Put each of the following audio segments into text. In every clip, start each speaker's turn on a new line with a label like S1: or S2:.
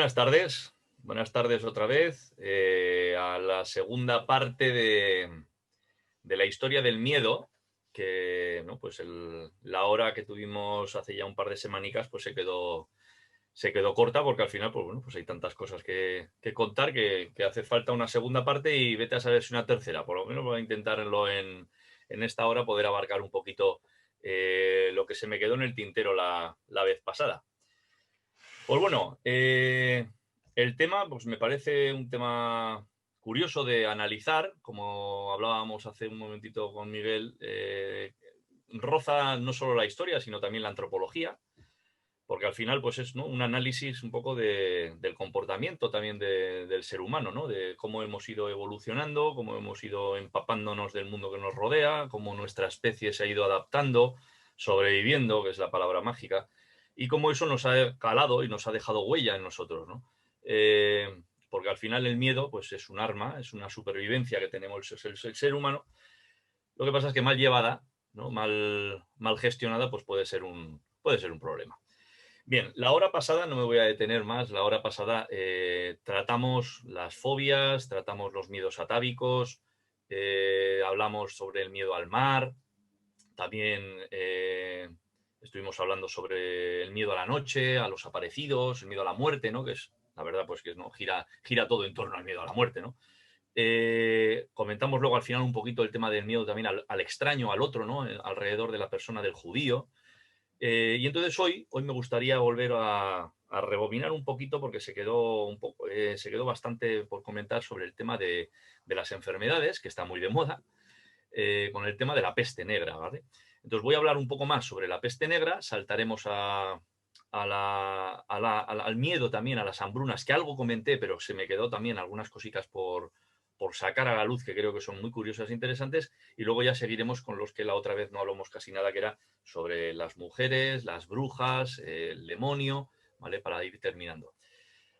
S1: Buenas tardes otra vez a la segunda parte de la historia del miedo, que ¿no? Pues la hora que tuvimos hace ya un par de semanicas pues se quedó corta porque al final pues, bueno, pues hay tantas cosas que contar que hace falta una segunda parte y vete a saber si una tercera. Por lo menos voy a intentarlo en esta hora poder abarcar un poquito lo que se me quedó en el tintero la vez pasada. Pues bueno, el tema pues me parece un tema curioso de analizar, como hablábamos hace un momentito con Miguel, roza no solo la historia, sino también la antropología, porque al final pues es, ¿no?, un análisis un poco del comportamiento también del ser humano, ¿no? De cómo hemos ido evolucionando, cómo hemos ido empapándonos del mundo que nos rodea, cómo nuestra especie se ha ido adaptando, sobreviviendo, que es la palabra mágica, y cómo eso nos ha calado y nos ha dejado huella en nosotros, ¿no? Porque al final el miedo pues es un arma, es una supervivencia que tenemos el ser humano. Lo que pasa es que mal llevada, ¿no?, mal gestionada, pues puede ser un problema. Bien, la hora pasada, no me voy a detener más, la hora pasada tratamos las fobias, tratamos los miedos atávicos, hablamos sobre el miedo al mar, también estuvimos hablando sobre el miedo a la noche, a los aparecidos, el miedo a la muerte, ¿no? Que es, la verdad, pues que no gira todo en torno al miedo a la muerte, ¿no? Comentamos luego al final un poquito el tema del miedo también al extraño, al otro, ¿no? Alrededor de la persona del judío. Y entonces hoy me gustaría volver a rebobinar un poquito porque se quedó bastante por comentar sobre el tema de las enfermedades, que está muy de moda, con el tema de la peste negra, ¿vale? Entonces voy a hablar un poco más sobre la peste negra, saltaremos al miedo también, a las hambrunas, que algo comenté, pero se me quedó también algunas cositas por sacar a la luz que creo que son muy curiosas e interesantes, y luego ya seguiremos con los que la otra vez no hablamos casi nada, que era sobre las mujeres, las brujas, el demonio, ¿vale? Para ir terminando.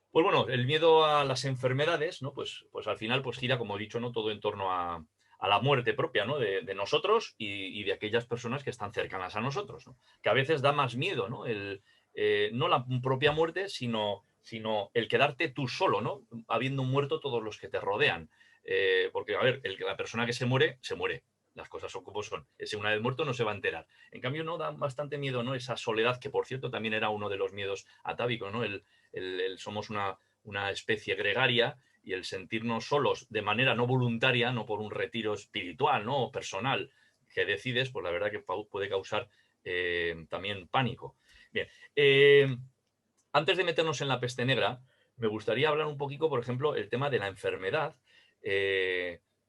S1: Pues bueno, el miedo a las enfermedades, ¿no? Pues al final pues gira, como he dicho, ¿no?, todo en torno a la muerte propia, ¿no?, de nosotros y de aquellas personas que están cercanas a nosotros, ¿no? Que a veces da más miedo, ¿no? No la propia muerte, sino el quedarte tú solo, ¿no? Habiendo muerto todos los que te rodean. Porque, a ver, la persona que se muere, se muere. Las cosas son como son. Ese, una vez muerto, no se va a enterar. En cambio, no da bastante miedo, ¿no? Esa soledad, que por cierto también era uno de los miedos atávicos, ¿no? Somos una especie gregaria, y el sentirnos solos de manera no voluntaria, no por un retiro espiritual, ¿no?, o personal que decides, pues la verdad que puede causar también pánico. Bien, antes de meternos en la peste negra, me gustaría hablar un poquito, por ejemplo, el tema de la enfermedad.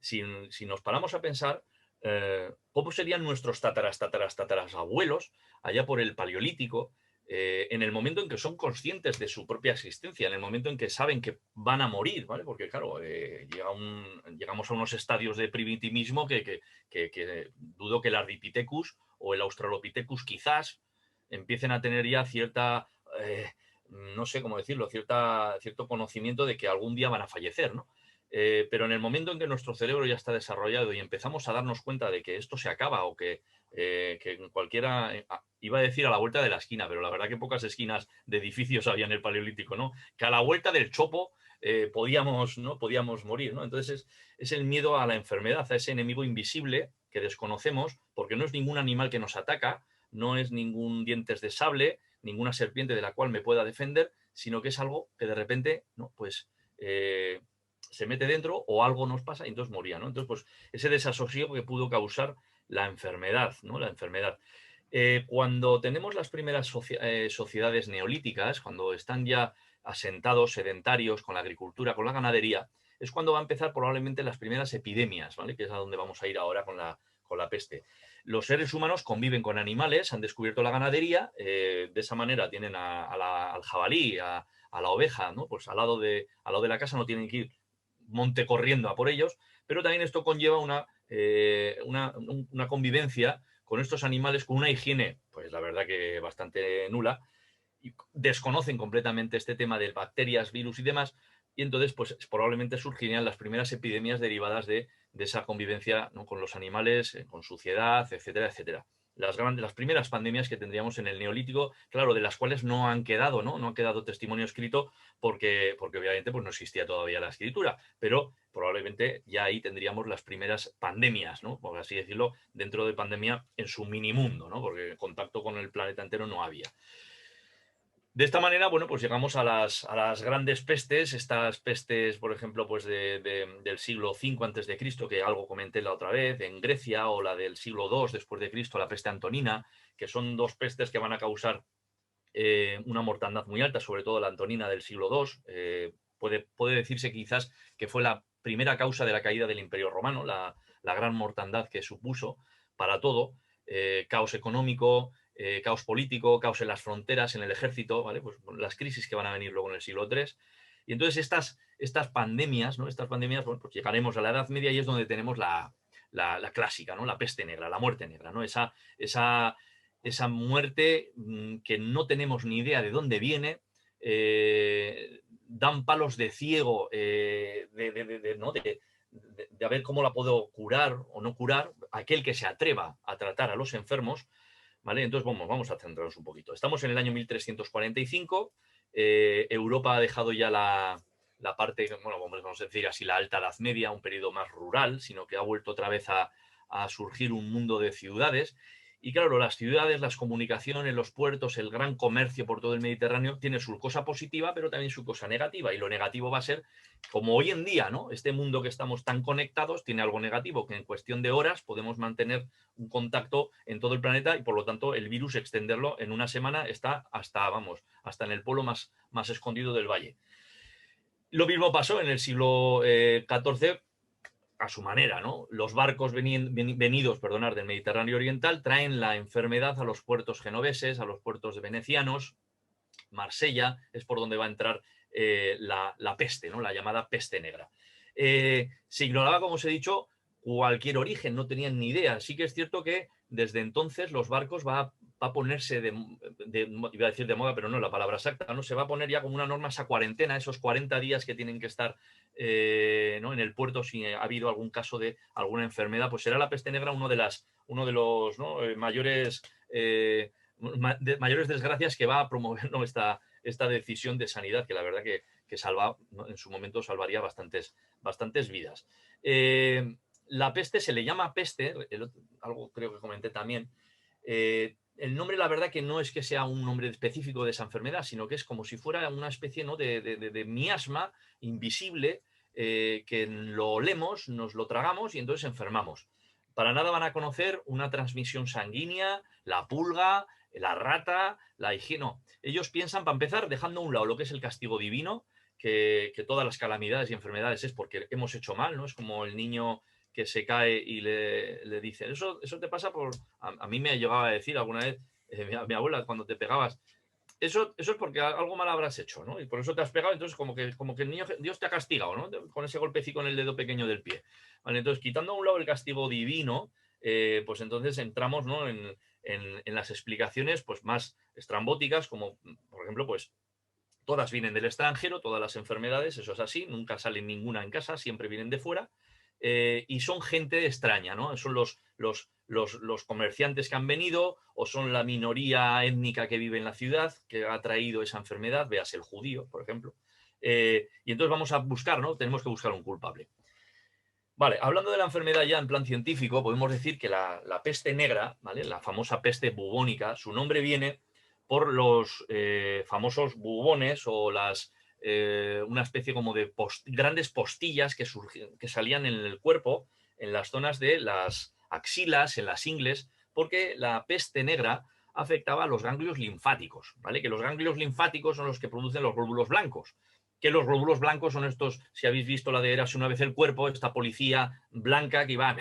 S1: Si nos paramos a pensar, ¿cómo serían nuestros tataras abuelos allá por el Paleolítico, en el momento en que son conscientes de su propia existencia, en el momento en que saben que van a morir, ¿vale? Porque, claro, llegamos a unos estadios de primitivismo que dudo que el Ardipithecus o el Australopithecus quizás empiecen a tener ya cierta, no sé cómo decirlo, cierto conocimiento de que algún día van a fallecer, ¿no? Pero en el momento en que nuestro cerebro ya está desarrollado y empezamos a darnos cuenta de que esto se acaba, o que en cualquiera, iba a decir a la vuelta de la esquina, pero la verdad que pocas esquinas de edificios había en el Paleolítico, ¿no? Que a la vuelta del chopo podíamos morir, ¿no? Entonces es el miedo a la enfermedad, a ese enemigo invisible que desconocemos, porque no es ningún animal que nos ataca, no es ningún dientes de sable, ninguna serpiente de la cual me pueda defender, sino que es algo que de repente, ¿no?, pues se mete dentro, o algo nos pasa y entonces moría, ¿no? Entonces, pues ese desasosiego que pudo causar la enfermedad, ¿no? La enfermedad. Cuando tenemos las primeras sociedades neolíticas, cuando están ya asentados, sedentarios, con la agricultura, con la ganadería, es cuando va a empezar probablemente las primeras epidemias, ¿vale? Que es a donde vamos a ir ahora con la peste. Los seres humanos conviven con animales, han descubierto la ganadería, de esa manera tienen al jabalí, a la oveja, ¿no? Pues al lado de la casa, no tienen que ir monte corriendo a por ellos, pero también esto conlleva una convivencia con estos animales, con una higiene, pues la verdad que bastante nula, y desconocen completamente este tema de bacterias, virus y demás, y entonces pues probablemente surgirían las primeras epidemias derivadas de esa convivencia, ¿no?, con los animales, con suciedad, etcétera, etcétera. las primeras pandemias que tendríamos en el Neolítico, claro, de las cuales no han quedado, ¿no? No ha quedado testimonio escrito porque obviamente pues, no existía todavía la escritura, pero probablemente ya ahí tendríamos las primeras pandemias, ¿no? Por así decirlo, dentro de pandemia en su minimundo, ¿no? Porque contacto con el planeta entero no había. De esta manera, bueno, pues llegamos a las grandes pestes, estas pestes, por ejemplo, pues del siglo V antes de Cristo, que algo comenté la otra vez, en Grecia, o la del siglo II después de Cristo, la peste antonina, que son dos pestes que van a causar una mortandad muy alta, sobre todo la antonina del siglo II. Puede decirse quizás que fue la primera causa de la caída del Imperio Romano, la gran mortandad que supuso para todo, caos económico, caos político, caos en las fronteras, en el ejército, ¿vale? Pues las crisis que van a venir luego en el siglo III. Y entonces estas pandemias, ¿no? Estas pandemias, bueno, pues llegaremos a la Edad Media y es donde tenemos la clásica, ¿no? La peste negra, la muerte negra, ¿no? Esa muerte que no tenemos ni idea de dónde viene, dan palos de ciego ¿no? de a ver cómo la puedo curar o no curar, aquel que se atreva a tratar a los enfermos, ¿vale? Entonces vamos a centrarnos un poquito. Estamos en el año 1345, Europa ha dejado ya la parte, bueno, vamos a decir así, la Alta Edad Media, un periodo más rural, sino que ha vuelto otra vez a surgir un mundo de ciudades. Y claro, las ciudades, las comunicaciones, los puertos, el gran comercio por todo el Mediterráneo tiene su cosa positiva, pero también su cosa negativa. Y lo negativo va a ser, como hoy en día, ¿no? Este mundo que estamos tan conectados tiene algo negativo, que en cuestión de horas podemos mantener un contacto en todo el planeta y por lo tanto el virus extenderlo en una semana está hasta en el polo más escondido del valle. Lo mismo pasó en el siglo XIV a su manera, ¿no? Los barcos venidos del Mediterráneo Oriental traen la enfermedad a los puertos genoveses, a los puertos venecianos. Marsella es por donde va a entrar la peste, ¿no? La llamada peste negra. Se ignoraba, como os he dicho, cualquier origen, no tenían ni idea. Sí que es cierto que desde entonces los barcos va a ponerse iba a decir de moda, pero no es la palabra exacta, ¿no? Se va a poner ya como una norma esa cuarentena, esos 40 días que tienen que estar ¿no? en el puerto si ha habido algún caso de alguna enfermedad. Pues será la peste negra uno de los ¿no? mayores desgracias que va a promover, ¿no? esta decisión de sanidad, que la verdad que salva, ¿no? En su momento salvaría bastantes vidas. La peste se le llama peste, algo creo que comenté también. El nombre, la verdad, que no es que sea un nombre específico de esa enfermedad, sino que es como si fuera una especie, ¿no? de miasma invisible, que lo olemos, nos lo tragamos y entonces enfermamos. Para nada van a conocer una transmisión sanguínea, la pulga, la rata, la higiene. No. Ellos piensan, para empezar, dejando a un lado lo que es el castigo divino, que todas las calamidades y enfermedades es porque hemos hecho mal, ¿no? Es como el niño que se cae y le dicen, eso te pasa por... A mí me llegaba a decir alguna vez mi abuela, cuando te pegabas, eso es porque algo mal habrás hecho, ¿no? Y por eso te has pegado, entonces como que el niño, Dios te ha castigado, ¿no? Con ese golpecito en el dedo pequeño del pie. Vale, entonces, quitando a un lado el castigo divino, pues entonces entramos, ¿no? en las explicaciones pues, más estrambóticas, como por ejemplo, pues todas vienen del extranjero, todas las enfermedades, eso es así, nunca sale ninguna en casa, siempre vienen de fuera. Y son gente extraña, ¿no? Son los comerciantes que han venido o son la minoría étnica que vive en la ciudad que ha traído esa enfermedad, veas el judío, por ejemplo. Y entonces vamos a buscar, ¿no? Tenemos que buscar un culpable. Vale, hablando de la enfermedad ya en plan científico, podemos decir que la peste negra, ¿vale? La famosa peste bubónica, su nombre viene por los famosos bubones o una especie como de grandes postillas que salían en el cuerpo, en las zonas de las axilas, en las ingles, porque la peste negra afectaba a los ganglios linfáticos, ¿vale? Que los ganglios linfáticos son los que producen los glóbulos blancos, que los glóbulos blancos son estos, si habéis visto la de Érase una vez el cuerpo, esta policía blanca que iba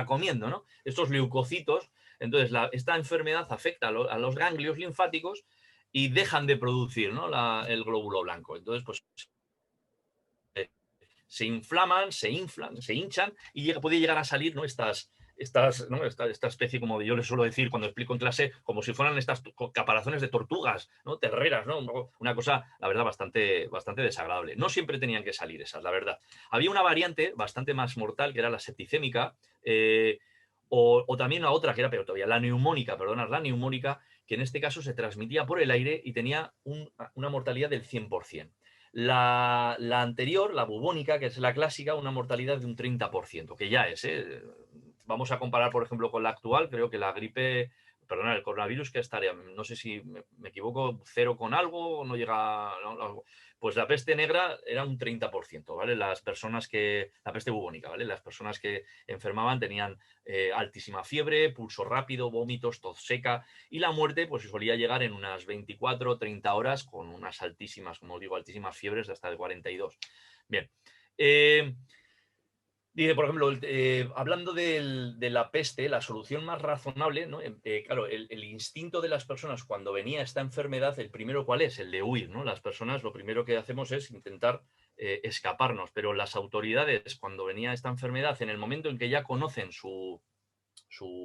S1: comiendo, ¿no? Estos leucocitos. Entonces, esta enfermedad afecta a los ganglios linfáticos y dejan de producir, ¿no? el glóbulo blanco. Entonces, pues se inflaman, se inflan, se hinchan y puede llegar a salir, ¿no? ¿no? esta especie, como yo les suelo decir cuando explico en clase, como si fueran estas caparazones de tortugas, ¿no? Terreras, ¿no? Una cosa, la verdad, bastante desagradable. No siempre tenían que salir esas, la verdad. Había una variante bastante más mortal, que era la septicémica, O también la otra, que era peor todavía, la neumónica, perdonad, la neumónica, que en este caso se transmitía por el aire y tenía una mortalidad del 100%. La anterior, la bubónica, que es la clásica, una mortalidad de un 30%, que ya es, ¿eh? Vamos a comparar, por ejemplo, con la actual, creo que la gripe, perdona, el coronavirus, que estaría, no sé si me equivoco, cero con algo, no llega, pues la peste negra era un 30%, ¿vale? Las personas que, la peste bubónica, ¿vale? Las personas que enfermaban tenían altísima fiebre, pulso rápido, vómitos, tos seca, y la muerte pues solía llegar en unas 24 o 30 horas con unas altísimas, como digo, altísimas fiebres de hasta el 42. Bien. Dice, por ejemplo, hablando de la peste, la solución más razonable, ¿no? Claro, el instinto de las personas cuando venía esta enfermedad, el primero, ¿cuál es? El de huir, ¿no? Las personas lo primero que hacemos es intentar escaparnos, pero las autoridades, cuando venía esta enfermedad, en el momento en que ya conocen su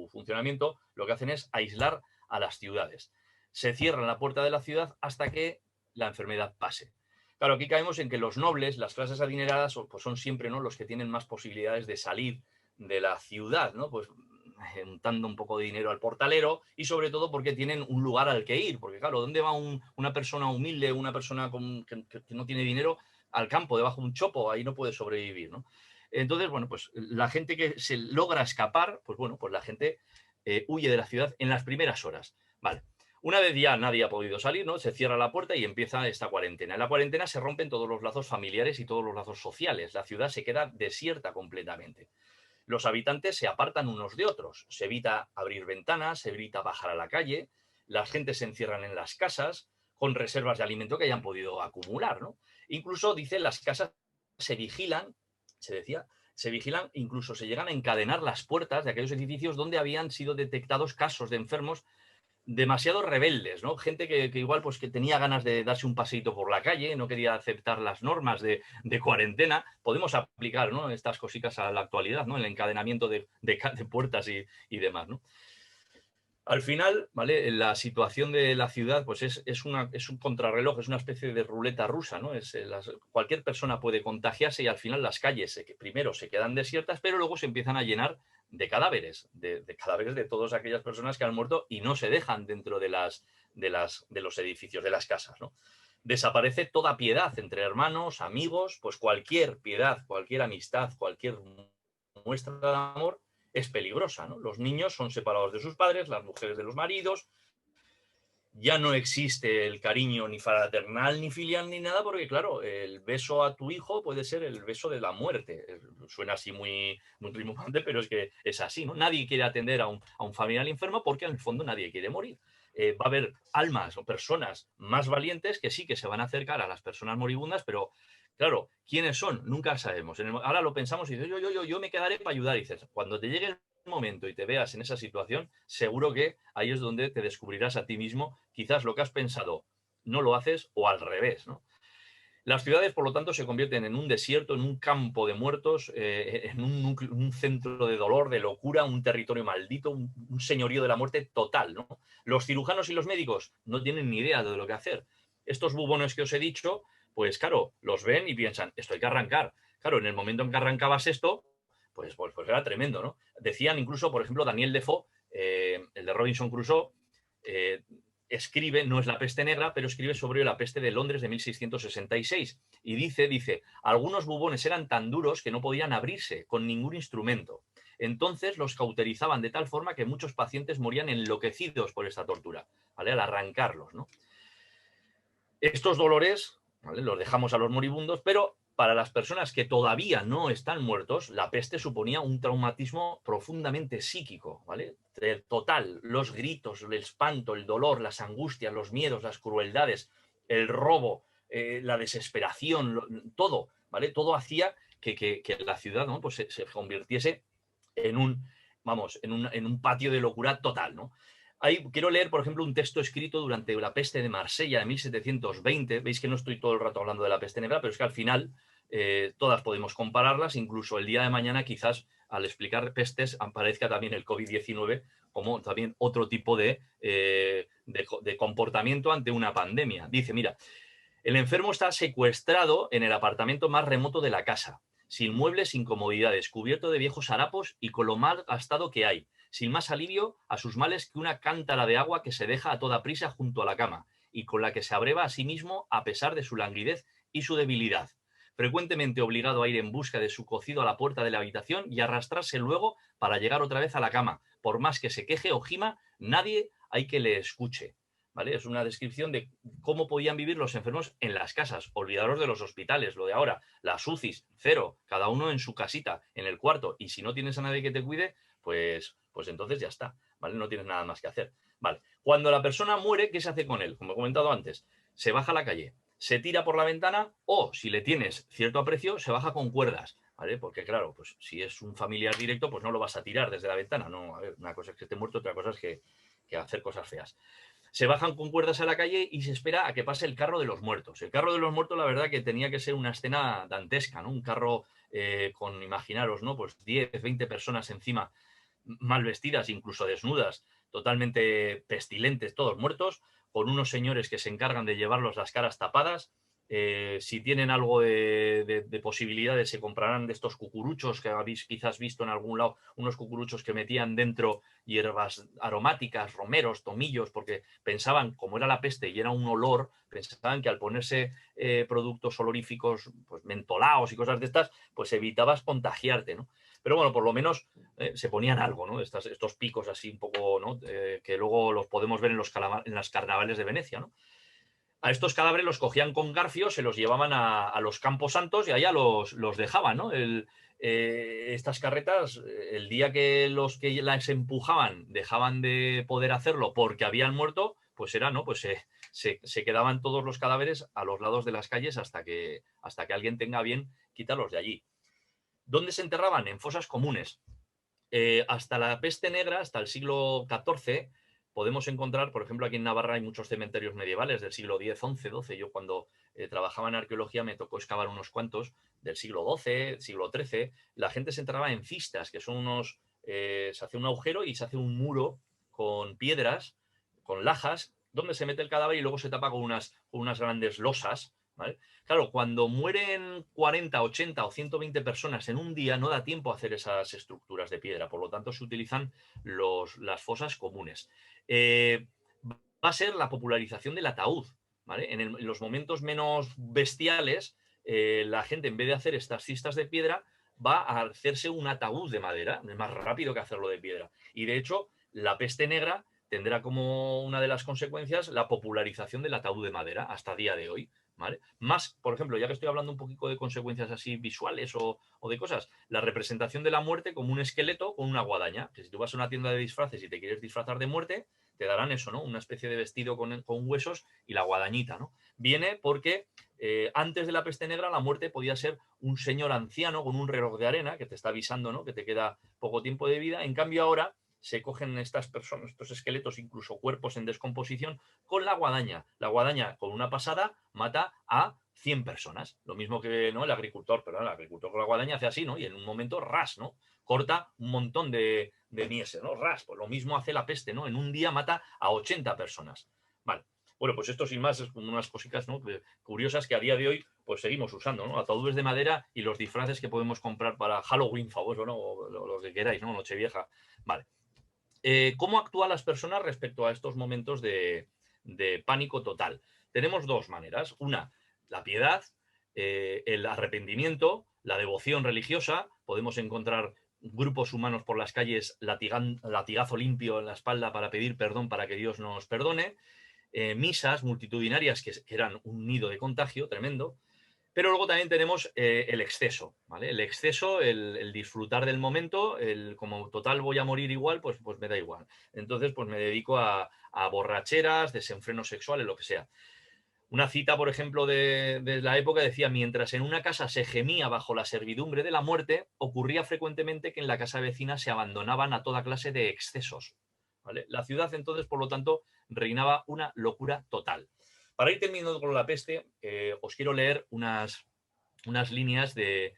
S1: funcionamiento, lo que hacen es aislar a las ciudades. Se cierra la puerta de la ciudad hasta que la enfermedad pase. Claro, aquí caemos en que los nobles, las clases adineradas, pues son siempre, ¿no?, los que tienen más posibilidades de salir de la ciudad, ¿no? Pues juntando un poco de dinero al portalero y sobre todo porque tienen un lugar al que ir. Porque claro, ¿dónde va una persona humilde, una persona que no tiene dinero? Al campo, debajo de un chopo, ahí no puede sobrevivir, ¿no? Entonces, bueno, pues la gente que se logra escapar, pues bueno, pues la gente huye de la ciudad en las primeras horas. Vale. Una vez ya nadie ha podido salir, ¿no? Se cierra la puerta y empieza esta cuarentena. En la cuarentena se rompen todos los lazos familiares y todos los lazos sociales. La ciudad se queda desierta completamente. Los habitantes se apartan unos de otros. Se evita abrir ventanas, se evita bajar a la calle, las gentes se encierran en las casas con reservas de alimento que hayan podido acumular, ¿no? Incluso, dice, las casas se vigilan, se decía, se vigilan, incluso se llegan a encadenar las puertas de aquellos edificios donde habían sido detectados casos de enfermos demasiado rebeldes, ¿no? Gente que igual pues que tenía ganas de darse un paseíto por la calle, no quería aceptar las normas de cuarentena. Podemos aplicar, ¿no?, estas cositas a la actualidad, ¿no? El encadenamiento de puertas y demás, ¿no? Al final, ¿vale? La situación de la ciudad pues es un contrarreloj, es una especie de ruleta rusa, ¿no? Cualquier persona puede contagiarse y al final las calles primero se quedan desiertas, pero luego se empiezan a llenar de cadáveres, de cadáveres de todas aquellas personas que han muerto y no se dejan dentro de los edificios, de las casas, ¿no? Desaparece toda piedad entre hermanos, amigos, pues cualquier piedad, cualquier amistad, cualquier muestra de amor es peligrosa, ¿no? Los niños son separados de sus padres, las mujeres de los maridos, ya no existe el cariño ni fraternal, ni filial, ni nada, porque claro, el beso a tu hijo puede ser el beso de la muerte. Suena así muy rimbombante, pero es que es así, ¿no? Nadie quiere atender a un familiar enfermo porque en el fondo nadie quiere morir. Va a haber almas o personas más valientes que sí que se van a acercar a las personas moribundas, pero claro, ¿quiénes son? Nunca sabemos. Ahora lo pensamos y dices, yo me quedaré para ayudar. Y dices, cuando te llegue el momento y te veas en esa situación, seguro que ahí es donde te descubrirás a ti mismo. Quizás lo que has pensado no lo haces o al revés, ¿no? Las ciudades, por lo tanto, se convierten en un desierto, en un campo de muertos, en un centro de dolor, de locura, un territorio maldito, un señorío de la muerte total, ¿no? Los cirujanos y los médicos no tienen ni idea de lo que hacer. Estos bubones que os he dicho, pues claro, los ven y piensan, esto hay que arrancar. Claro, en el momento en que arrancabas esto, pues era tremendo, ¿no? Decían incluso, por ejemplo, Daniel Defoe, el de Robinson Crusoe, eh, escribe, no es la peste negra, pero escribe sobre la peste de Londres de 1666. Y dice, algunos bubones eran tan duros que no podían abrirse con ningún instrumento. Entonces los cauterizaban de tal forma que muchos pacientes morían enloquecidos por esta tortura, ¿vale? Al arrancarlos, ¿no? Estos dolores, ¿vale?, los dejamos a los moribundos, pero para las personas que todavía no están muertos, la peste suponía un traumatismo profundamente psíquico, ¿vale? Total, los gritos, el espanto, el dolor, las angustias, los miedos, las crueldades, el robo, la desesperación, todo, ¿vale? Todo hacía que la ciudad, ¿no?, pues se convirtiese en un patio de locura total, ¿no? Ahí quiero leer, por ejemplo, un texto escrito durante la peste de Marsella de 1720. Veis que no estoy todo el rato hablando de la peste negra, pero es que al final todas podemos compararlas. Incluso el día de mañana, quizás al explicar pestes, aparezca también el COVID-19 como también otro tipo de comportamiento ante una pandemia. Dice, mira, el enfermo está secuestrado en el apartamento más remoto de la casa. sin muebles, sin comodidades, cubierto de viejos harapos y con lo mal gastado que hay, sin más alivio a sus males que una cántara de agua que se deja a toda prisa junto a la cama, y con la que se abreva a sí mismo a pesar de su languidez y su debilidad, frecuentemente obligado a ir en busca de su cocido a la puerta de la habitación y arrastrarse luego para llegar otra vez a la cama. Por más que se queje o gima, nadie hay que le escuche. ¿Vale? Es una descripción de cómo podían vivir los enfermos en las casas. Olvidaros de los hospitales, lo de ahora. Las UCIs, cero, cada uno en su casita, en el cuarto. Y si no tienes a nadie que te cuide, pues entonces ya está, ¿vale? No tienes nada más que hacer. Vale. Cuando la persona muere, ¿qué se hace con él? Como he comentado antes, se baja a la calle, se tira por la ventana o, si le tienes cierto aprecio, se baja con cuerdas, ¿vale? Porque claro, pues si es un familiar directo, pues no lo vas a tirar desde la ventana. No, a ver, una cosa es que esté muerto, otra cosa es que hacer cosas feas. Se bajan con cuerdas a la calle y se espera a que pase el carro de los muertos. El carro de los muertos, la verdad que tenía que ser una escena dantesca, ¿no? Un carro con, imaginaros, ¿no? Pues 10, 20 personas encima, mal vestidas, incluso desnudas, totalmente pestilentes, todos muertos, con unos señores que se encargan de llevarlos las caras tapadas. Si tienen algo de posibilidades, se comprarán de estos cucuruchos que habéis quizás visto en algún lado, unos cucuruchos que metían dentro hierbas aromáticas, romeros, tomillos, porque pensaban, como era la peste y era un olor, pensaban que al ponerse productos oloríficos, pues mentolados y cosas de estas, pues evitabas contagiarte, ¿no? Pero bueno, por lo menos se ponían algo, ¿no? Estos picos así un poco, ¿no? Que luego los podemos ver en las carnavales de Venecia, ¿no? A estos cadáveres los cogían con garfios, se los llevaban a los campos santos y allá los dejaban, ¿no? Estas carretas, el día que los que las empujaban dejaban de poder hacerlo porque habían muerto, pues era, ¿no? Pues se quedaban todos los cadáveres a los lados de las calles hasta que alguien tenga bien quitarlos de allí. ¿Dónde se enterraban? En fosas comunes. Hasta la peste negra, hasta el siglo XIV, podemos encontrar, por ejemplo, aquí en Navarra hay muchos cementerios medievales del siglo X, XI, XII. Yo cuando trabajaba en arqueología me tocó excavar unos cuantos del siglo XII, siglo XIII. La gente se enterraba en cistas, que son se hace un agujero y se hace un muro con piedras, con lajas, donde se mete el cadáver y luego se tapa con unas grandes losas, ¿vale? Claro, cuando mueren 40, 80 o 120 personas en un día, no da tiempo a hacer esas estructuras de piedra. Por lo tanto, se utilizan las fosas comunes. Va a ser la popularización del ataúd, ¿vale? En los momentos menos bestiales, la gente, en vez de hacer estas cistas de piedra, va a hacerse un ataúd de madera. Es más rápido que hacerlo de piedra. Y de hecho, la peste negra tendrá como una de las consecuencias la popularización del ataúd de madera hasta día de hoy. ¿Vale? Más, por ejemplo, ya que estoy hablando un poquito de consecuencias así visuales o de cosas, la representación de la muerte como un esqueleto con una guadaña. Que si tú vas a una tienda de disfraces y te quieres disfrazar de muerte, te darán eso, ¿no? Una especie de vestido con huesos y la guadañita, ¿no? Viene porque antes de la peste negra la muerte podía ser un señor anciano con un reloj de arena que te está avisando, ¿no? Que te queda poco tiempo de vida. En cambio ahora se cogen estas personas, estos esqueletos, incluso cuerpos en descomposición, con la guadaña. La guadaña, con una pasada, mata a 100 personas. Lo mismo que, ¿no? El agricultor con la guadaña hace así, ¿no? Y en un momento, ras, ¿no? Corta un montón de mieses, ¿no? Ras, pues lo mismo hace la peste, ¿no? En un día mata a 80 personas. Vale. Bueno, pues esto sin más es como unas cositas, ¿no? Curiosas que a día de hoy pues seguimos usando, ¿no? Ataúdes de madera y los disfraces que podemos comprar para Halloween famoso, ¿no? O lo que queráis, ¿no? Nochevieja. Vale. ¿Cómo actúan las personas respecto a estos momentos de pánico total? Tenemos dos maneras. Una, la piedad, el arrepentimiento, la devoción religiosa. Podemos encontrar grupos humanos por las calles latigazo limpio en la espalda para pedir perdón para que Dios nos perdone. Misas multitudinarias que eran un nido de contagio tremendo. Pero luego también tenemos el exceso, ¿vale? El exceso, el disfrutar del momento, como total voy a morir igual, pues me da igual. Entonces, pues me dedico a borracheras, desenfrenos sexuales, lo que sea. Una cita, por ejemplo, de la época decía, mientras en una casa se gemía bajo la servidumbre de la muerte, ocurría frecuentemente que en la casa vecina se abandonaban a toda clase de excesos, ¿vale? La ciudad, entonces, por lo tanto, reinaba una locura total. Para ir terminando con la peste, os quiero leer unas líneas de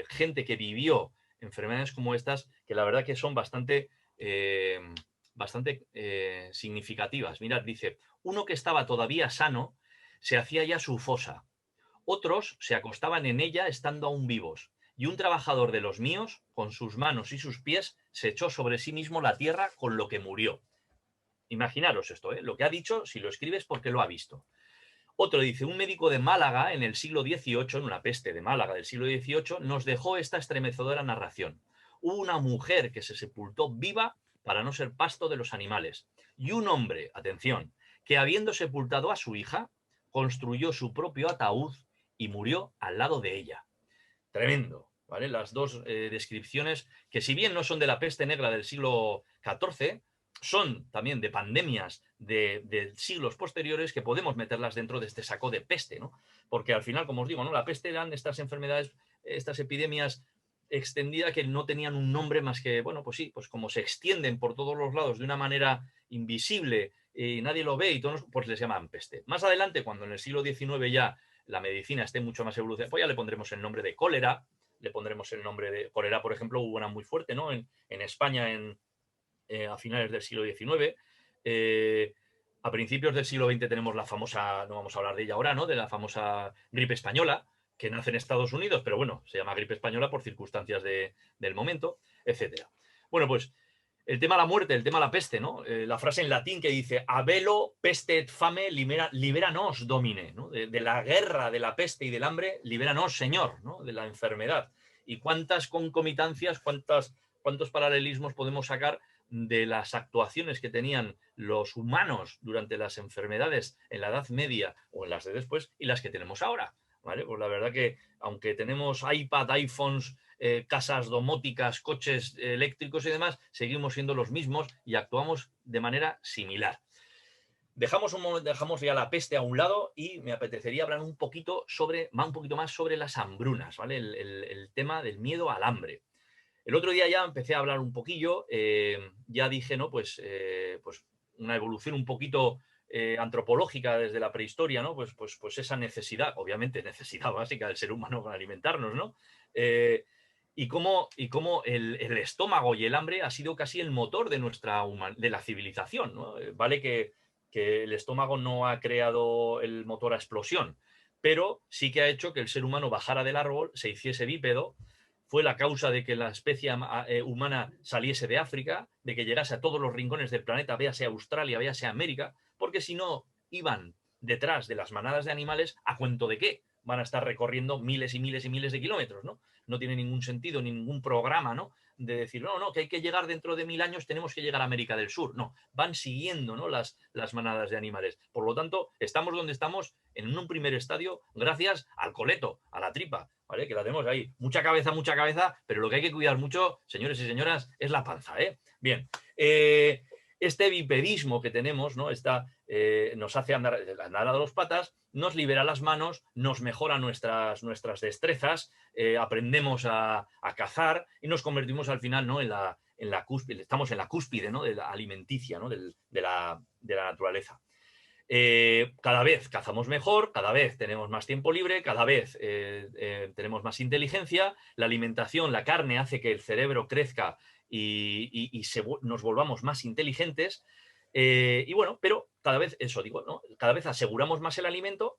S1: gente que vivió enfermedades como estas, que la verdad que son bastante significativas. Mirad, dice, uno que estaba todavía sano se hacía ya su fosa. Otros se acostaban en ella estando aún vivos. Y un trabajador de los míos, con sus manos y sus pies, se echó sobre sí mismo la tierra, con lo que murió. Imaginaros esto, ¿eh? Lo que ha dicho, si lo escribes, porque lo ha visto. Otro dice, un médico de Málaga en el siglo XVIII, en una peste de Málaga del siglo XVIII, nos dejó esta estremecedora narración. Hubo una mujer que se sepultó viva para no ser pasto de los animales. Y un hombre, atención, que habiendo sepultado a su hija, construyó su propio ataúd y murió al lado de ella. Tremendo, ¿vale? Las dos descripciones que, si bien no son de la peste negra del siglo XIV, son también de pandemias de siglos posteriores, que podemos meterlas dentro de este saco de peste, ¿no? Porque al final, como os digo, ¿no? La peste eran estas enfermedades, estas epidemias extendidas que no tenían un nombre más que, bueno, pues sí, pues como se extienden por todos los lados de una manera invisible y nadie lo ve y todos, pues les llaman peste. Más adelante, cuando en el siglo XIX ya la medicina esté mucho más evolucionada, pues ya le pondremos el nombre de cólera, le pondremos el nombre de cólera, por ejemplo, hubo una muy fuerte, ¿no? En España a finales del siglo XIX. A principios del siglo XX tenemos la famosa, no vamos a hablar de ella ahora, ¿no? De la famosa gripe española, que nace en Estados Unidos, pero bueno, se llama gripe española por circunstancias del momento, etcétera. Bueno, pues el tema de la muerte, el tema de la peste, ¿no? La frase en latín que dice "Abelo peste et fame liberanos domine", ¿no? De la guerra, de la peste y del hambre, libéranos, Señor, ¿no? De la enfermedad. Y cuántas concomitancias, cuántos paralelismos podemos sacar de las actuaciones que tenían los humanos durante las enfermedades en la Edad Media o en las de después y las que tenemos ahora, ¿vale? Pues la verdad que, aunque tenemos iPad, iPhones, casas domóticas, coches eléctricos y demás, seguimos siendo los mismos y actuamos de manera similar. Dejamos ya la peste a un lado y me apetecería hablar un poquito más sobre las hambrunas, ¿vale? El tema del miedo al hambre. El otro día ya empecé a hablar un poquillo, ya dije, ¿no? Pues una evolución un poquito antropológica desde la prehistoria, ¿no? Pues esa necesidad, obviamente necesidad básica del ser humano para alimentarnos, ¿no? Eh, y cómo el estómago y el hambre ha sido casi el motor de la civilización, ¿no? Vale que el estómago no ha creado el motor a explosión, pero sí que ha hecho que el ser humano bajara del árbol, se hiciese bípedo, fue la causa de que la especie humana saliese de África, de que llegase a todos los rincones del planeta, véase Australia, véase América, porque si no iban detrás de las manadas de animales, ¿a cuento de qué? Van a estar recorriendo miles y miles y miles de kilómetros, ¿no? No tiene ningún sentido, ningún programa, ¿no? De decir, no, que hay que llegar dentro de 1000 años, tenemos que llegar a América del Sur. No, van siguiendo, ¿no? las manadas de animales. Por lo tanto, estamos donde estamos en un primer estadio gracias al coleto, a la tripa, ¿vale? Que la tenemos ahí. Mucha cabeza, pero lo que hay que cuidar mucho, señores y señoras, es la panza, ¿eh? Bien. Este bipedismo que tenemos, ¿no? Nos hace andar a dos patas, nos libera las manos, nos mejora nuestras destrezas, aprendemos a cazar y nos convertimos al final, ¿no? en la cúspide, estamos en la cúspide, ¿no? De la alimenticia, ¿no? de la naturaleza. Cada vez cazamos mejor, cada vez tenemos más tiempo libre, cada vez tenemos más inteligencia, la alimentación, la carne hace que el cerebro crezca y nos volvamos más inteligentes. Y bueno, pero cada vez, eso digo, ¿no? Cada vez aseguramos más el alimento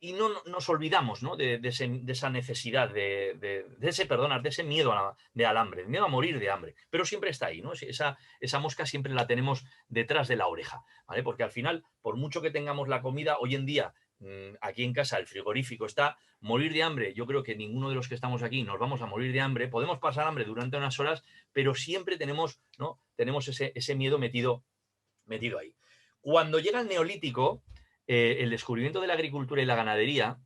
S1: y no nos olvidamos, ¿no? de esa necesidad, de ese miedo al hambre, el miedo a morir de hambre, pero siempre está ahí, ¿no? Esa mosca siempre la tenemos detrás de la oreja, ¿vale? Porque al final, por mucho que tengamos la comida, hoy en día, aquí en casa el frigorífico está, morir de hambre, yo creo que ninguno de los que estamos aquí nos vamos a morir de hambre, podemos pasar hambre durante unas horas, pero siempre tenemos, ¿no? Tenemos ese miedo metido ahí. Cuando llega el neolítico, el descubrimiento de la agricultura y la ganadería,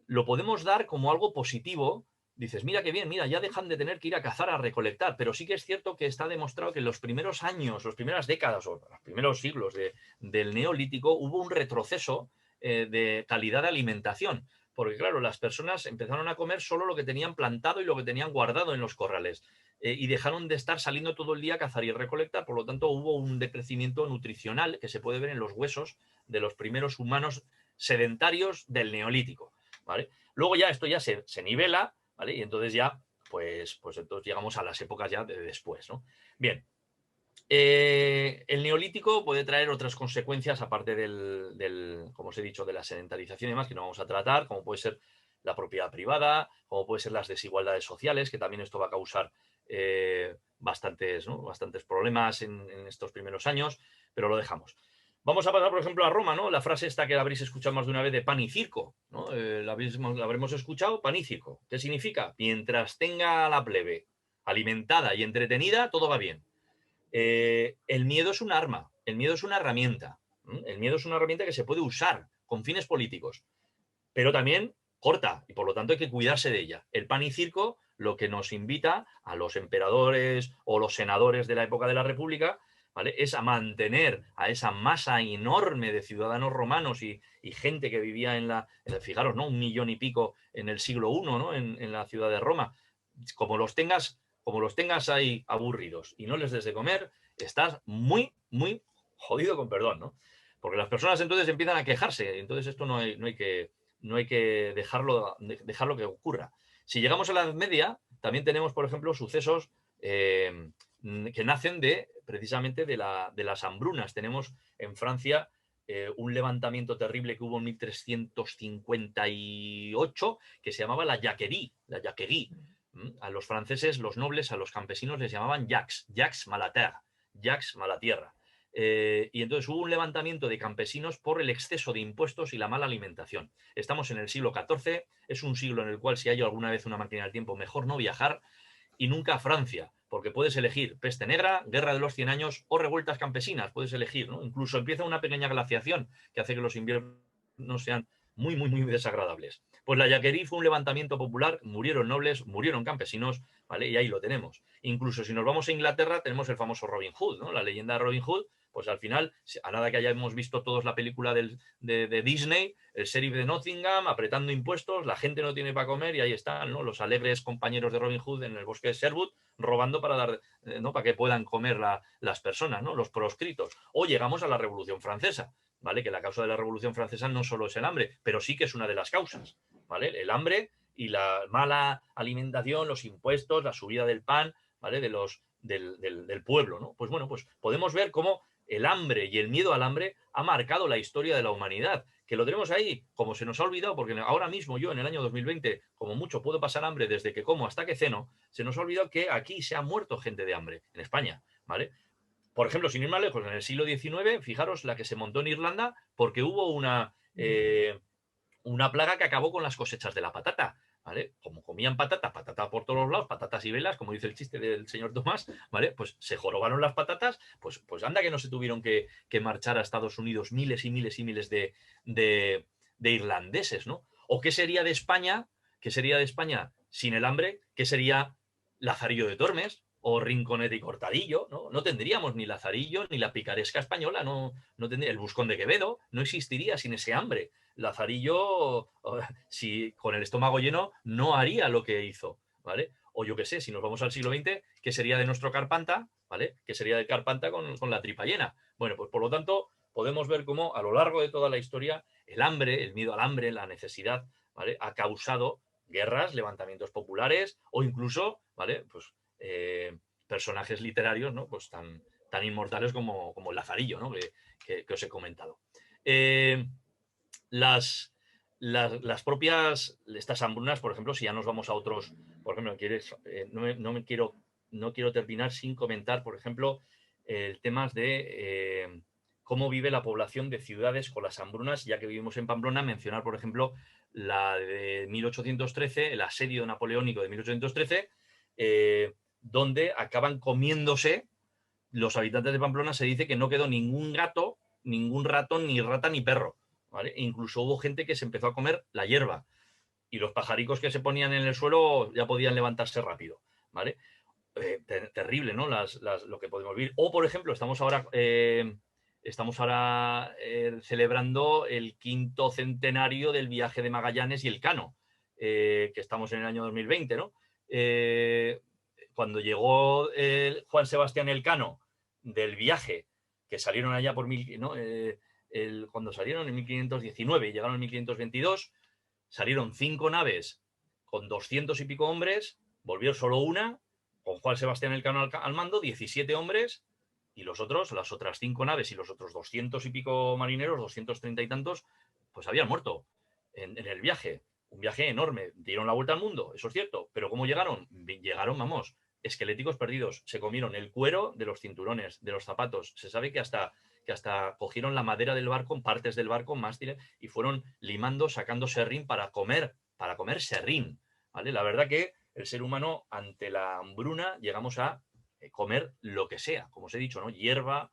S1: lo podemos dar como algo positivo. Dices, mira qué bien, mira, ya dejan de tener que ir a cazar, a recolectar, pero sí que es cierto que está demostrado que en los primeros años, las primeras décadas o los primeros siglos del neolítico hubo un retroceso de calidad de alimentación, porque claro, las personas empezaron a comer solo lo que tenían plantado y lo que tenían guardado en los corrales. Y dejaron de estar saliendo todo el día a cazar y recolectar, por lo tanto hubo un decrecimiento nutricional que se puede ver en los huesos de los primeros humanos sedentarios del neolítico, ¿vale? Luego ya esto ya se nivela, ¿vale? Y entonces ya, pues entonces llegamos a las épocas ya de después, ¿no? Bien, El neolítico puede traer otras consecuencias aparte como os he dicho, de la sedentarización y demás, que no vamos a tratar, como puede ser la propiedad privada, como puede ser las desigualdades sociales, que también esto va a causar bastantes, ¿no? bastantes problemas en estos primeros años, pero lo dejamos. Vamos a pasar, por ejemplo, a Roma, ¿no? La frase esta que la habréis escuchado más de una vez de pan y circo, ¿no? La habremos escuchado, pan y circo. ¿Qué significa? Mientras tenga a la plebe alimentada y entretenida, todo va bien. El miedo es un arma, el miedo es una herramienta. El miedo es una herramienta que se puede usar con fines políticos, pero también corta y por lo tanto hay que cuidarse de ella. El pan y circo lo que nos invita a los emperadores o los senadores de la época de la República, ¿vale? Es a mantener a esa masa enorme de ciudadanos romanos y gente que vivía fijaros, ¿no? 1 millón y pico en el siglo I, ¿no? En la ciudad de Roma. Como los tengas ahí aburridos y no les des de comer, estás muy, muy jodido con perdón, ¿no? Porque las personas entonces empiezan a quejarse, entonces esto no hay que dejarlo que ocurra. Si llegamos a la Edad Media, también tenemos, por ejemplo, sucesos que nacen precisamente de las hambrunas. Tenemos en Francia un levantamiento terrible que hubo en 1358 que se llamaba la Jacquerie. La Jacquerie. A los franceses, los nobles, a los campesinos les llamaban Jacques Malaterre, Jacques Malatierra. Y entonces hubo un levantamiento de campesinos por el exceso de impuestos y la mala alimentación. Estamos en el siglo XIV, es un siglo en el cual si hay alguna vez una máquina del tiempo, mejor no viajar, y nunca a Francia, porque puedes elegir peste negra, guerra de los 100 años o revueltas campesinas, puedes elegir, ¿no? Incluso empieza una pequeña glaciación que hace que los inviernos sean muy, muy, muy desagradables. Pues la Jacquerie fue un levantamiento popular, murieron nobles, murieron campesinos, ¿vale? Y ahí lo tenemos. Incluso si nos vamos a Inglaterra, tenemos el famoso Robin Hood, ¿no? La leyenda de Robin Hood, pues al final, a nada que hayamos visto todos la película de Disney, el sheriff de Nottingham apretando impuestos, la gente no tiene para comer y ahí están, ¿no? Los alegres compañeros de Robin Hood en el bosque de Sherwood robando para dar, ¿no? Para que puedan comer las personas, ¿no? Los proscritos. O llegamos a la Revolución Francesa, ¿vale? Que la causa de la Revolución Francesa no solo es el hambre, pero sí que es una de las causas, ¿vale? El hambre y la mala alimentación, los impuestos, la subida del pan, ¿vale? Del pueblo, ¿no? Pues bueno, pues podemos ver cómo el hambre y el miedo al hambre ha marcado la historia de la humanidad, que lo tenemos ahí, como se nos ha olvidado, porque ahora mismo yo en el año 2020, como mucho puedo pasar hambre desde que como hasta que ceno, se nos ha olvidado que aquí se ha muerto gente de hambre, en España, ¿vale? Por ejemplo, sin ir más lejos, en el siglo XIX, fijaros la que se montó en Irlanda porque hubo una plaga que acabó con las cosechas de la patata. ¿Vale? Como comían patata por todos los lados, patatas y velas, como dice el chiste del señor Tomás, ¿vale? Pues se jorobaron las patatas, pues anda que no se tuvieron que marchar a Estados Unidos miles y miles y miles de irlandeses, ¿no? ¿O qué sería de España? ¿Qué sería de España sin el hambre? ¿Qué sería Lazarillo de Tormes? O Rinconete y Cortadillo, ¿no? No tendríamos ni Lazarillo ni la picaresca española, no tendría el Buscón de Quevedo, no existiría sin ese hambre. Lazarillo, si con el estómago lleno, no haría lo que hizo, ¿vale? O yo qué sé, si nos vamos al siglo XX, ¿qué sería de nuestro Carpanta, ¿vale? ¿Qué sería de Carpanta con la tripa llena? Bueno, pues por lo tanto, podemos ver cómo a lo largo de toda la historia el hambre, el miedo al hambre, la necesidad, ¿vale? Ha causado guerras, levantamientos populares o incluso, ¿vale? Pues personajes literarios, ¿no? Pues tan inmortales como el Lazarillo, ¿no? Que os he comentado. Las propias, estas hambrunas, por ejemplo, si ya nos vamos a otros, por ejemplo, no quiero terminar sin comentar, por ejemplo, el tema de cómo vive la población de ciudades con las hambrunas, ya que vivimos en Pamplona, mencionar, por ejemplo, la de 1813, el asedio napoleónico de 1813, donde acaban comiéndose los habitantes de Pamplona. Se dice que no quedó ningún gato, ningún ratón, ni rata, ni perro, ¿vale? E incluso hubo gente que se empezó a comer la hierba y los pajaricos que se ponían en el suelo ya podían levantarse rápido, ¿vale? Terrible, ¿no? Lo que podemos vivir. O, por ejemplo, estamos ahora celebrando el 5º centenario del viaje de Magallanes y Elcano, que estamos en el año 2020, ¿no? Cuando llegó Juan Sebastián Elcano del viaje, que salieron allá por ¿no? Cuando salieron en 1519 y llegaron en 1522, salieron 5 naves con 200 y pico hombres, volvió solo una, con Juan Sebastián Elcano al mando, 17 hombres, y los otros, las otras 5 naves y los otros 200 y pico marineros, 230 y tantos, pues habían muerto en el viaje. Un viaje enorme. Dieron la vuelta al mundo, eso es cierto. Pero ¿cómo llegaron? Llegaron, vamos, esqueléticos perdidos. Se comieron el cuero de los cinturones, de los zapatos. Se sabe que hasta cogieron la madera del barco, partes del barco, mástiles, y fueron limando, sacando serrín para comer serrín. ¿Vale? La verdad que el ser humano, ante la hambruna, llegamos a comer lo que sea, como os he dicho, ¿no? Hierba,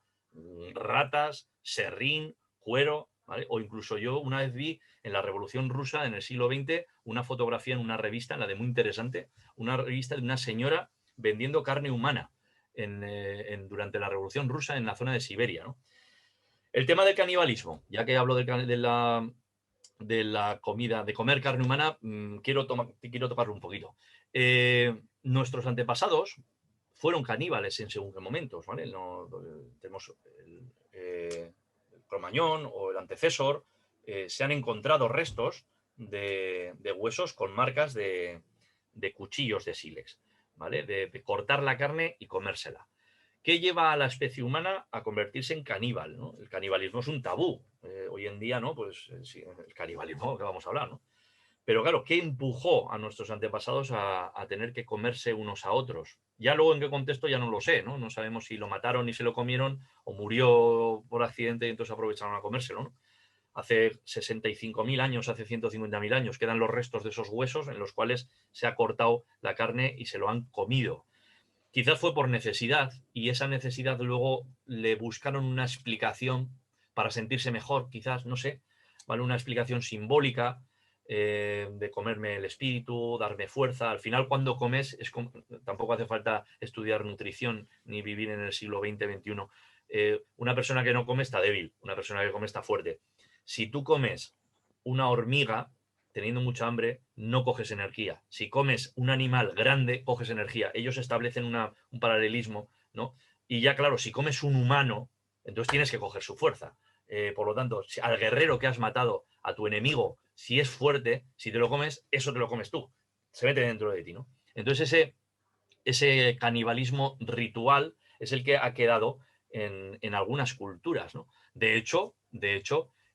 S1: ratas, serrín, cuero, ¿vale? O incluso yo una vez vi en la Revolución Rusa, en el siglo XX, una fotografía en una revista, en la de Muy Interesante, una revista de una señora vendiendo carne humana durante la Revolución Rusa en la zona de Siberia, ¿no? El tema del canibalismo, ya que hablo de la comida, de comer carne humana, quiero tocarlo un poquito. Nuestros antepasados fueron caníbales en según qué momentos, ¿vale? No, tenemos el Cromañón o el antecesor, se han encontrado restos de huesos con marcas de cuchillos de sílex, ¿vale? De cortar la carne y comérsela. ¿Qué lleva a la especie humana a convertirse en caníbal? ¿No? El canibalismo es un tabú. Hoy en día, ¿no? Pues sí, el canibalismo, que vamos a hablar, ¿no? Pero claro, ¿qué empujó a nuestros antepasados a tener que comerse unos a otros? Ya luego en qué contexto ya no lo sé, ¿no? No sabemos si lo mataron y se lo comieron o murió por accidente y entonces aprovecharon a comérselo, ¿no? Hace 65.000 años, hace 150.000 años, quedan los restos de esos huesos en los cuales se ha cortado la carne y se lo han comido. Quizás fue por necesidad y esa necesidad luego le buscaron una explicación para sentirse mejor, quizás, no sé, ¿vale? Una explicación simbólica de comerme el espíritu, darme fuerza. Al final, cuando comes, tampoco hace falta estudiar nutrición ni vivir en el siglo XX, XXI. Una persona que no come está débil, una persona que come está fuerte. Si tú comes una hormiga, teniendo mucha hambre, no coges energía. Si comes un animal grande, coges energía. Ellos establecen un paralelismo, ¿no? Y ya, claro, si comes un humano, entonces tienes que coger su fuerza. Por lo tanto, al guerrero que has matado, a tu enemigo, si es fuerte, si te lo comes, eso te lo comes tú. Se mete dentro de ti, ¿no? Entonces ese canibalismo ritual es el que ha quedado en algunas culturas, ¿no? De hecho,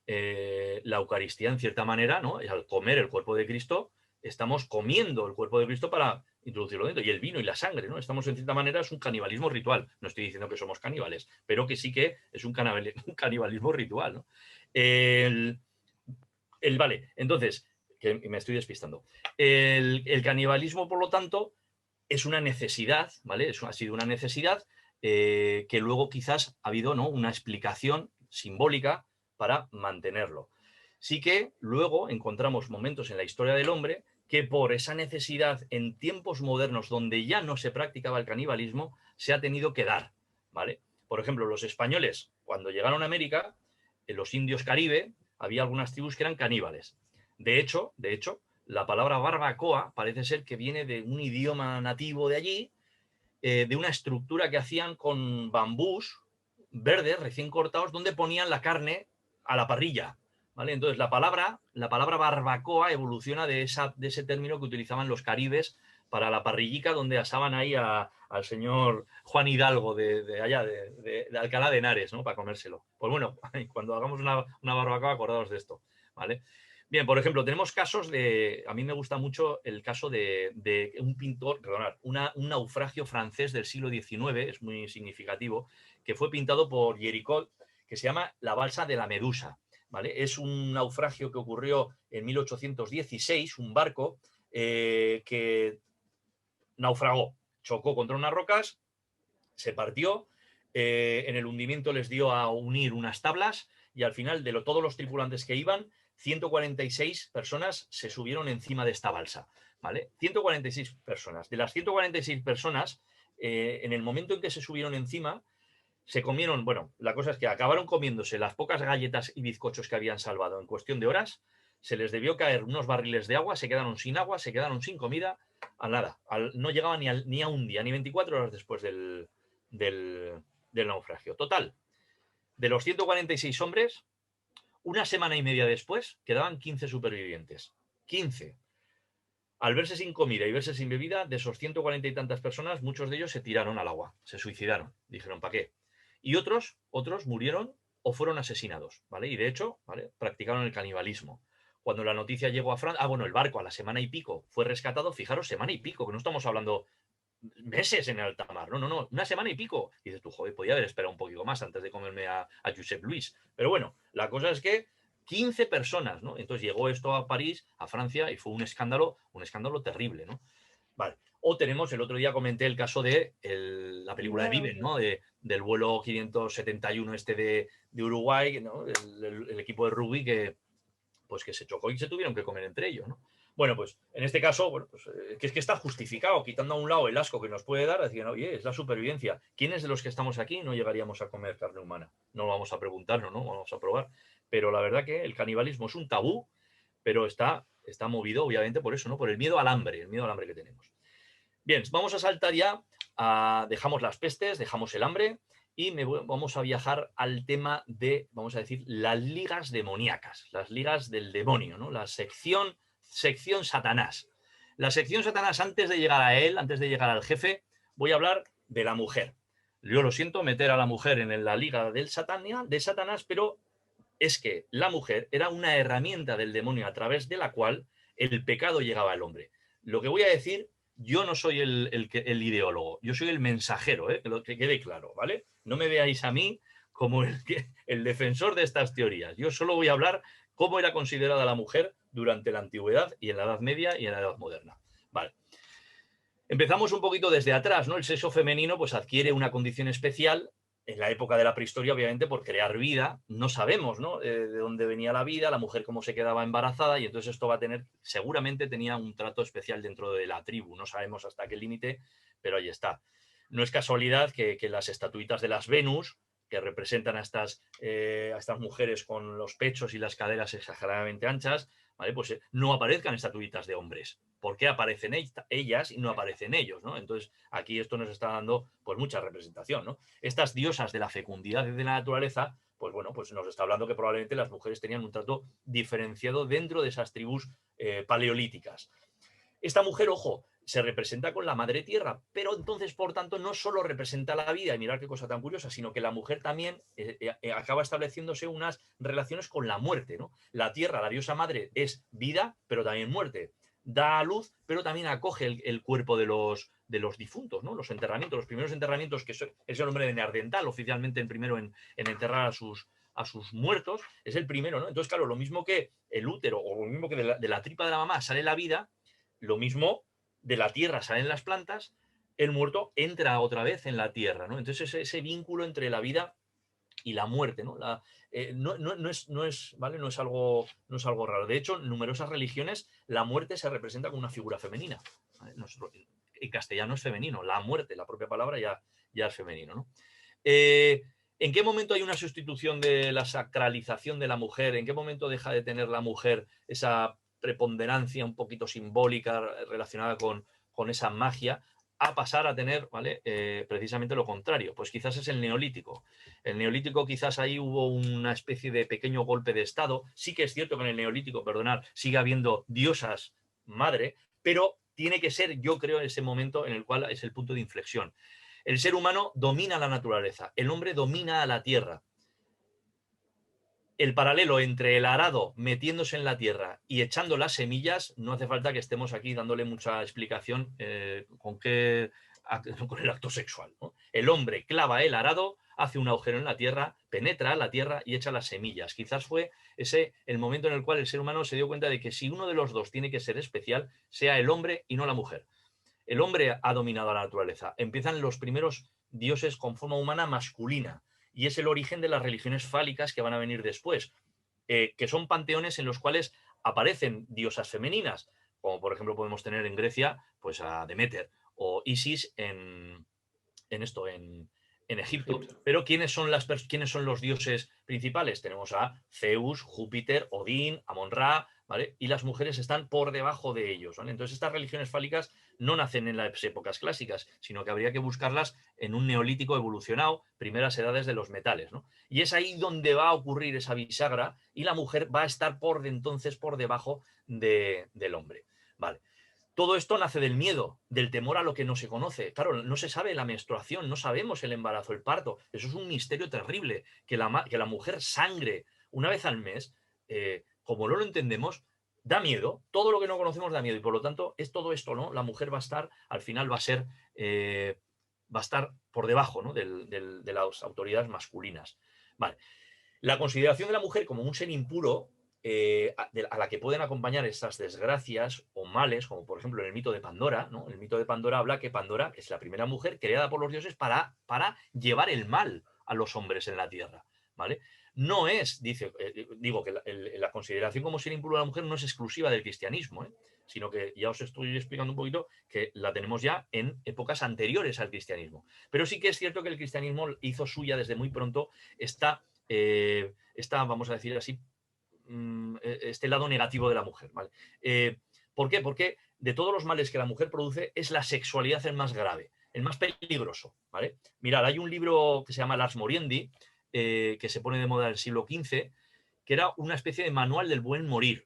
S1: la Eucaristía, en cierta manera, ¿no? Al comer el cuerpo de Cristo, estamos comiendo el cuerpo de Cristo para introducirlo dentro. Y el vino y la sangre, ¿no? Estamos, en cierta manera, es un canibalismo ritual. No estoy diciendo que somos caníbales, pero que sí que es un canibalismo ritual, ¿no? El, vale, entonces, que me estoy despistando. El canibalismo, por lo tanto, es una necesidad, ¿vale? Ha sido una necesidad que luego quizás ha habido, ¿no? Una explicación simbólica para mantenerlo. Sí que luego encontramos momentos en la historia del hombre que por esa necesidad en tiempos modernos donde ya no se practicaba el canibalismo, se ha tenido que dar, ¿vale? Por ejemplo, los españoles, cuando llegaron a América, en los indios caribe, había algunas tribus que eran caníbales. De hecho, la palabra barbacoa parece ser que viene de un idioma nativo de allí, de una estructura que hacían con bambús verdes recién cortados donde ponían la carne a la parrilla. ¿Vale? Entonces la palabra barbacoa evoluciona de ese término que utilizaban los caribes para la parrillica donde asaban ahí al señor Juan Hidalgo de allá, de Alcalá de Henares, ¿no? Para comérselo. Pues bueno, cuando hagamos una barbacoa, acordaos de esto. ¿Vale? Bien, por ejemplo, tenemos casos a mí me gusta mucho el caso de un pintor, perdonad, un naufragio francés del siglo XIX, es muy significativo, que fue pintado por Géricault, que se llama La balsa de la Medusa. ¿Vale? Es un naufragio que ocurrió en 1816, un barco que naufragó, chocó contra unas rocas, se partió, en el hundimiento les dio a unir unas tablas y al final de todos los tripulantes que iban, 146 personas se subieron encima de esta balsa. ¿Vale? 146 personas. De las 146 personas, en el momento en que se subieron encima, se comieron, bueno, la cosa es que acabaron comiéndose las pocas galletas y bizcochos que habían salvado en cuestión de horas, se les debió caer unos barriles de agua, se quedaron sin agua, se quedaron sin comida, a nada, no llegaban ni a un día, ni 24 horas después del, del naufragio. Total, de los 146 hombres, una semana y media después quedaban 15 supervivientes. 15. Al verse sin comida y verse sin bebida, de esos 140 y tantas personas, muchos de ellos se tiraron al agua, se suicidaron. Dijeron, ¿para qué? Y otros murieron o fueron asesinados, ¿vale? Y de hecho, ¿vale?, practicaron el canibalismo. Cuando la noticia llegó a Francia, bueno, el barco a la semana y pico fue rescatado, fijaros, semana y pico, que no estamos hablando meses en alta mar, no, una semana y pico. Y dices tú, joder, podía haber esperado un poquito más antes de comerme a Josep Luis. Pero bueno, la cosa es que 15 personas, ¿no? Entonces llegó esto a París, a Francia, y fue un escándalo terrible, ¿no? Vale. O tenemos, el otro día comenté el caso de la película de Viven, ¿no? Del vuelo 571 de Uruguay, ¿no? El equipo de rugby que se chocó y se tuvieron que comer entre ellos, ¿no? Bueno, pues en este caso, bueno, pues, es que está justificado, quitando a un lado el asco que nos puede dar, diciendo, oye, es la supervivencia. ¿Quiénes de los que estamos aquí no llegaríamos a comer carne humana? No lo vamos a preguntarnos, ¿no? Vamos a probar. Pero la verdad que el canibalismo es un tabú, pero está movido, obviamente, por eso, ¿no? Por el miedo al hambre que tenemos. Bien, vamos a saltar ya, dejamos las pestes, dejamos el hambre y vamos a viajar al tema de, vamos a decir, las ligas demoníacas, las ligas del demonio, ¿no? La sección Satanás. La sección Satanás, antes de llegar a él, antes de llegar al jefe, voy a hablar de la mujer. Yo lo siento meter a la mujer en la liga de Satanás, pero es que la mujer era una herramienta del demonio a través de la cual el pecado llegaba al hombre. Lo que voy a decir, yo no soy el ideólogo, yo soy el mensajero, que quede claro, ¿vale? No me veáis a mí como el defensor de estas teorías. Yo solo voy a hablar cómo era considerada la mujer durante la antigüedad y en la Edad Media y en la Edad Moderna. Vale. Empezamos un poquito desde atrás, ¿no? El sexo femenino pues adquiere una condición especial en la época de la prehistoria, obviamente, por crear vida. No sabemos, ¿no?, de dónde venía la vida, la mujer cómo se quedaba embarazada, y entonces esto va a tener, seguramente tenía un trato especial dentro de la tribu. No sabemos hasta qué límite, pero ahí está. No es casualidad que las estatuitas de las Venus, que representan a estas mujeres con los pechos y las caderas exageradamente anchas, ¿vale?, pues no aparezcan estatuitas de hombres. ¿Por qué aparecen ellas y no aparecen ellos, ¿no? Entonces, aquí esto nos está dando pues mucha representación, ¿no? Estas diosas de la fecundidad y de la naturaleza, pues bueno, pues nos está hablando que probablemente las mujeres tenían un trato diferenciado dentro de esas tribus paleolíticas. Esta mujer, ojo, se representa con la madre tierra, pero entonces, por tanto, no solo representa la vida, y mirar qué cosa tan curiosa, sino que la mujer también acaba estableciéndose unas relaciones con la muerte, ¿no? La tierra, la diosa madre, es vida, pero también muerte. Da a luz, pero también acoge el cuerpo de los difuntos, ¿no? Los enterramientos, los primeros enterramientos, que es el nombre de Neandertal, oficialmente el primero en enterrar a sus muertos, es el primero, ¿no? Entonces, claro, lo mismo que el útero, o lo mismo que de la tripa de la mamá sale la vida, lo mismo de la tierra salen las plantas, el muerto entra otra vez en la tierra, ¿no? Entonces ese vínculo entre la vida y la muerte, ¿no? No es algo raro. De hecho, en numerosas religiones la muerte se representa como una figura femenina, ¿vale? En castellano es femenino, la muerte, la propia palabra ya es femenino, ¿no? ¿En qué momento hay una sustitución de la sacralización de la mujer? ¿En qué momento deja de tener la mujer esa preponderancia un poquito simbólica relacionada con esa magia, a pasar a tener, ¿vale?, precisamente lo contrario? Pues quizás es el Neolítico. El Neolítico, quizás ahí hubo una especie de pequeño golpe de estado. Sí que es cierto que en el Neolítico, perdonad, sigue habiendo diosas madre, pero tiene que ser, yo creo, ese momento en el cual es el punto de inflexión. El ser humano domina la naturaleza, el hombre domina a la tierra. El paralelo entre el arado metiéndose en la tierra y echando las semillas, no hace falta que estemos aquí dándole mucha explicación con el acto sexual, ¿no? El hombre clava el arado, hace un agujero en la tierra, penetra la tierra y echa las semillas. Quizás fue ese el momento en el cual el ser humano se dio cuenta de que si uno de los dos tiene que ser especial, sea el hombre y no la mujer. El hombre ha dominado a la naturaleza. Empiezan los primeros dioses con forma humana masculina, y es el origen de las religiones fálicas que van a venir después, que son panteones en los cuales aparecen diosas femeninas, como por ejemplo podemos tener en Grecia pues a Demeter, o Isis en Egipto. Pero ¿quiénes son los dioses principales? Tenemos a Zeus, Júpiter, Odín, Amon-Ra, ¿vale? Y las mujeres están por debajo de ellos, ¿vale? Entonces estas religiones fálicas no nacen en las épocas clásicas, sino que habría que buscarlas en un neolítico evolucionado, primeras edades de los metales, ¿no? Y es ahí donde va a ocurrir esa bisagra y la mujer va a estar entonces por debajo del hombre, ¿vale? Todo esto nace del miedo, del temor a lo que no se conoce. Claro, no se sabe la menstruación, no sabemos el embarazo, el parto. Eso es un misterio terrible. Que la mujer sangre una vez al mes, como no lo entendemos, da miedo. Todo lo que no conocemos da miedo. Y por lo tanto, es todo esto, ¿no? La mujer va a estar, al final va a estar por debajo, ¿no? De las autoridades masculinas. Vale. La consideración de la mujer como un ser impuro a la que pueden acompañar estas desgracias o males, como por ejemplo en el mito de Pandora, ¿no? El mito de Pandora habla que Pandora es la primera mujer creada por los dioses para llevar el mal a los hombres en la tierra, ¿vale? No es, digo que la consideración como ser impuro de la mujer no es exclusiva del cristianismo, ¿eh? Sino que ya os estoy explicando un poquito que la tenemos ya en épocas anteriores al cristianismo. Pero sí que es cierto que el cristianismo hizo suya desde muy pronto vamos a decir así, este lado negativo de la mujer. ¿Vale? ¿Por qué? Porque de todos los males que la mujer produce es la sexualidad el más grave, el más peligroso. ¿Vale? Mirad, hay un libro que se llama L'Ars Moriendi, que se pone de moda en el siglo XV, que era una especie de manual del buen morir.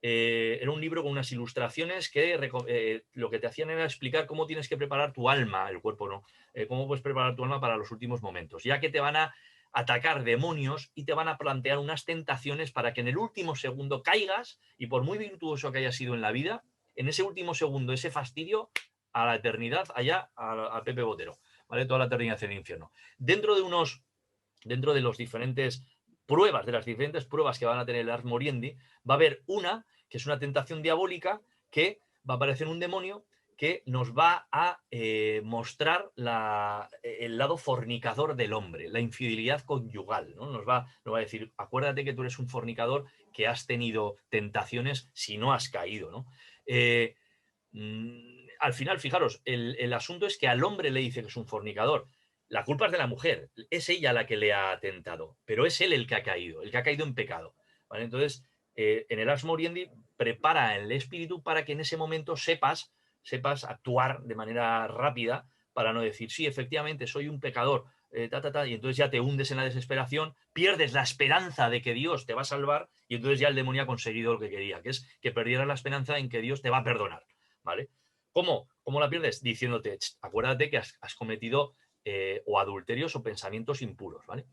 S1: Era un libro con unas ilustraciones que lo que te hacían era explicar cómo tienes que preparar tu alma, el cuerpo no, cómo puedes preparar tu alma para los últimos momentos, ya que te van a atacar demonios y te van a plantear unas tentaciones para que en el último segundo caigas y por muy virtuoso que hayas sido en la vida, en ese último segundo, ese fastidio a la eternidad, allá a Pepe Botero, ¿vale? Toda la eternidad en el infierno. Dentro de los diferentes de las diferentes pruebas que van a tener el Ars Moriendi, va a haber una que es una tentación diabólica que va a aparecer un demonio que nos va a mostrar el lado fornicador del hombre, la infidelidad conyugal, ¿no? Nos va a decir, acuérdate que tú eres un fornicador, que has tenido tentaciones si no has caído, ¿no? Al final, fijaros, el asunto es que al hombre le dice que es un fornicador. La culpa es de la mujer, es ella la que le ha tentado, pero es él el que ha caído en pecado. ¿Vale? Entonces, en el Ars Moriendi prepara el espíritu para que en ese momento sepas actuar de manera rápida para no decir, sí, efectivamente, soy un pecador, y entonces ya te hundes en la desesperación, pierdes la esperanza de que Dios te va a salvar y entonces ya el demonio ha conseguido lo que quería, que es que perdieras la esperanza en que Dios te va a perdonar. ¿Vale? ¿Cómo la pierdes? Diciéndote, acuérdate que has cometido o adulterios o pensamientos impuros. ¿Vale?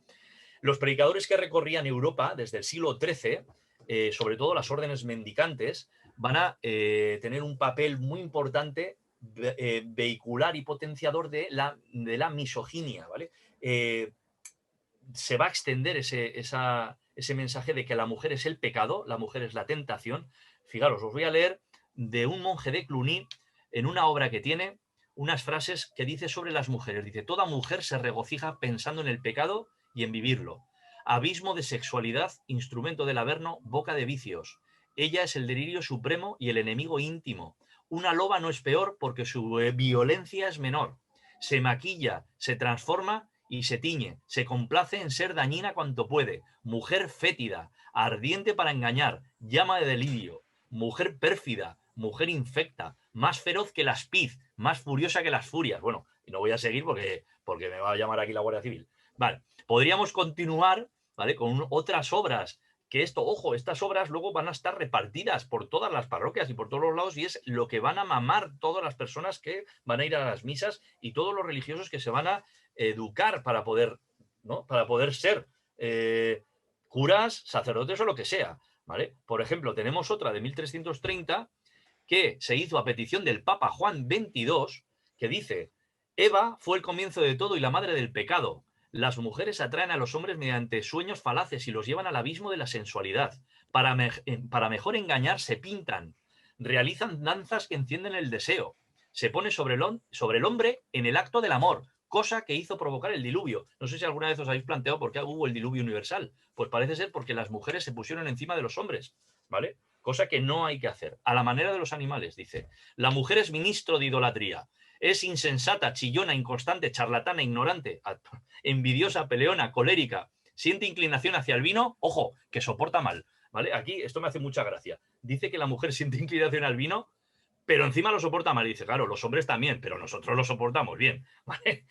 S1: Los predicadores que recorrían Europa desde el siglo XIII, sobre todo las órdenes mendicantes, van a tener un papel muy importante vehicular y potenciador de la misoginia. ¿Vale? Se va a extender ese mensaje de que la mujer es el pecado, la mujer es la tentación. Fijaros, os voy a leer de un monje de Cluny en una obra que tiene unas frases que dice sobre las mujeres. Dice, toda mujer se regocija pensando en el pecado y en vivirlo. Abismo de sexualidad, instrumento del averno, boca de vicios. Ella es el delirio supremo y el enemigo íntimo. Una loba no es peor porque su violencia es menor. Se maquilla, se transforma y se tiñe. Se complace en ser dañina cuanto puede. Mujer fétida, ardiente para engañar, llama de delirio. Mujer pérfida, mujer infecta, más feroz que las piz, más furiosa que las furias. Bueno, y no voy a seguir porque me va a llamar aquí la Guardia Civil. Vale, podríamos continuar, ¿vale? Con otras obras, que ojo, estas obras luego van a estar repartidas por todas las parroquias y por todos los lados y es lo que van a mamar todas las personas que van a ir a las misas y todos los religiosos que se van a educar para poder, ¿no? Para poder ser curas, sacerdotes o lo que sea. ¿Vale? Por ejemplo, tenemos otra de 1330 que se hizo a petición del Papa Juan XXII, que dice, Eva fue el comienzo de todo y la madre del pecado. Las mujeres atraen a los hombres mediante sueños falaces y los llevan al abismo de la sensualidad. Para mejor engañar se pintan, realizan danzas que encienden el deseo. Se pone sobre el hombre en el acto del amor, cosa que hizo provocar el diluvio. No sé si alguna vez os habéis planteado por qué hubo el diluvio universal. Pues parece ser porque las mujeres se pusieron encima de los hombres, ¿vale? Cosa que no hay que hacer. A la manera de los animales, dice. La mujer es ministro de idolatría. Es insensata, chillona, inconstante, charlatana, ignorante, envidiosa, peleona, colérica. Siente inclinación hacia el vino, ojo, que soporta mal. ¿Vale? Aquí esto me hace mucha gracia. Dice que la mujer siente inclinación al vino, pero encima lo soporta mal. Y dice, claro, los hombres también, pero nosotros lo soportamos bien. ¿Vale?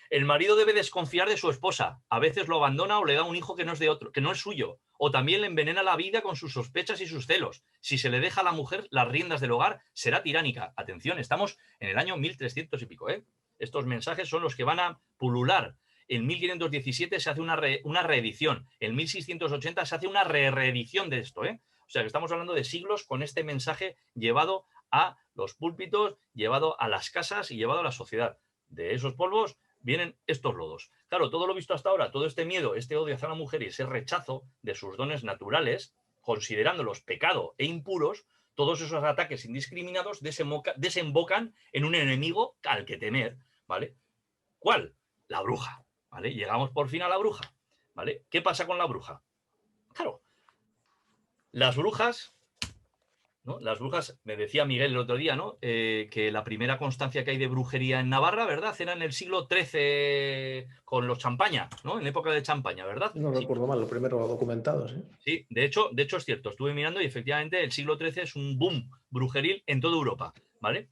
S1: El marido debe desconfiar de su esposa. A veces lo abandona o le da un hijo que no es de otro, que no es suyo. O también le envenena la vida con sus sospechas y sus celos. Si se le deja a la mujer las riendas del hogar, será tiránica. Atención, estamos en el año 1300 y pico, ¿eh? Estos mensajes son los que van a pulular. En 1517 se hace una reedición. En 1680 se hace una reedición de esto, ¿eh? O sea que estamos hablando de siglos con este mensaje llevado a los púlpitos, llevado a las casas y llevado a la sociedad. De esos polvos vienen estos lodos. Claro, todo lo visto hasta ahora, todo este miedo, este odio hacia la mujer y ese rechazo de sus dones naturales, considerándolos pecado e impuros, todos esos ataques indiscriminados desembocan en un enemigo al que temer, ¿vale? ¿Cuál? La bruja, ¿vale? Llegamos por fin a la bruja, ¿vale? ¿Qué pasa con la bruja? Claro, las brujas, ¿no? Las brujas, me decía Miguel el otro día, ¿no? Que la primera constancia que hay de brujería en Navarra, ¿verdad? Era en el siglo XIII con los Champaña, ¿no? En época de Champaña, ¿verdad?
S2: No
S1: Sí,
S2: recuerdo mal, lo primero documentado, sí.
S1: sí. De hecho es cierto. Estuve mirando y efectivamente el siglo XIII es un boom brujeril en toda Europa, ¿vale?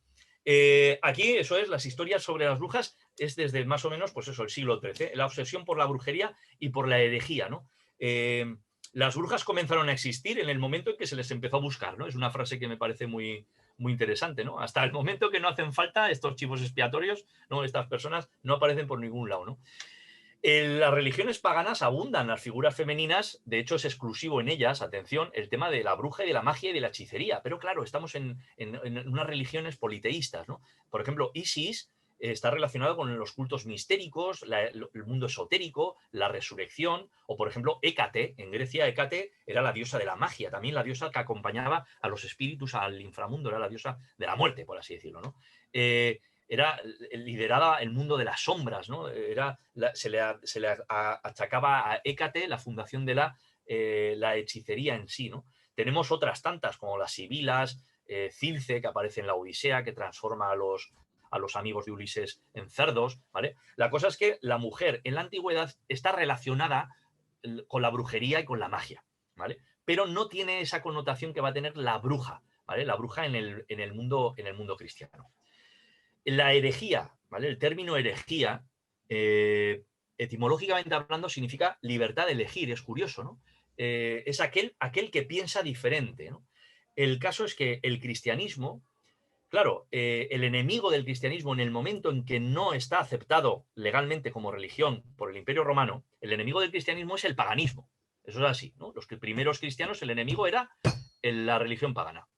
S1: Aquí, eso es, las historias sobre las brujas es desde más o menos, pues eso, el siglo XIII, la obsesión por la brujería y por la herejía, ¿no? Las brujas comenzaron a existir en el momento en que se les empezó a buscar, ¿no? Es una frase que me parece muy, muy interesante, ¿no? Hasta el momento que no hacen falta estos chivos expiatorios, ¿no? Estas personas no aparecen por ningún lado, ¿no? En las religiones paganas abundan las figuras femeninas, de hecho es exclusivo en ellas, atención, el tema de la bruja y de la magia y de la hechicería, pero claro, estamos en unas religiones politeístas, ¿no? Por ejemplo, Isis está relacionado con los cultos mistéricos, el mundo esotérico, la resurrección, o por ejemplo, Hécate, en Grecia Hécate era la diosa de la magia, también la diosa que acompañaba a los espíritus al inframundo, era la diosa de la muerte, por así decirlo, ¿no? Era liderada el mundo de las sombras, ¿no? Se le achacaba a Hécate la fundación de la hechicería en sí, ¿no? Tenemos otras tantas, como las sibilas, Circe, que aparece en la Odisea, que transforma a los amigos de Ulises en cerdos, ¿vale? La cosa es que la mujer en la antigüedad está relacionada con la brujería y con la magia, ¿vale? Pero no tiene esa connotación que va a tener la bruja, ¿vale? La bruja en el mundo cristiano. La herejía, ¿vale? El término herejía, etimológicamente hablando, significa libertad de elegir, es curioso, ¿no? Es aquel que piensa diferente, ¿no? El caso es que el cristianismo, claro, el enemigo del cristianismo en el momento en que no está aceptado legalmente como religión por el Imperio Romano, el enemigo del cristianismo es el paganismo. Eso es así, ¿no? Los primeros cristianos, el enemigo era la religión pagana.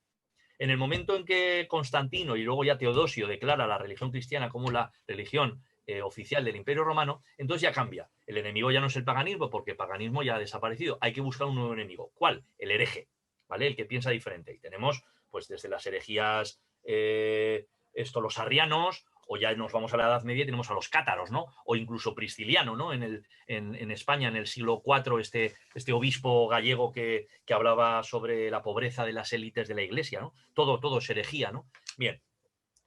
S1: En el momento en que Constantino y luego ya Teodosio declara la religión cristiana como la religión oficial del Imperio Romano, entonces ya cambia. El enemigo ya no es el paganismo, porque el paganismo ya ha desaparecido. Hay que buscar un nuevo enemigo. ¿Cuál? El hereje, ¿vale? El que piensa diferente. Y tenemos, pues, desde las herejías, los arrianos, o ya nos vamos a la Edad Media y tenemos a los cátaros, ¿no? O incluso Prisciliano, ¿no? En España, en el siglo IV, este obispo gallego que hablaba sobre la pobreza de las élites de la iglesia, ¿no? Todo es herejía, ¿no? Bien,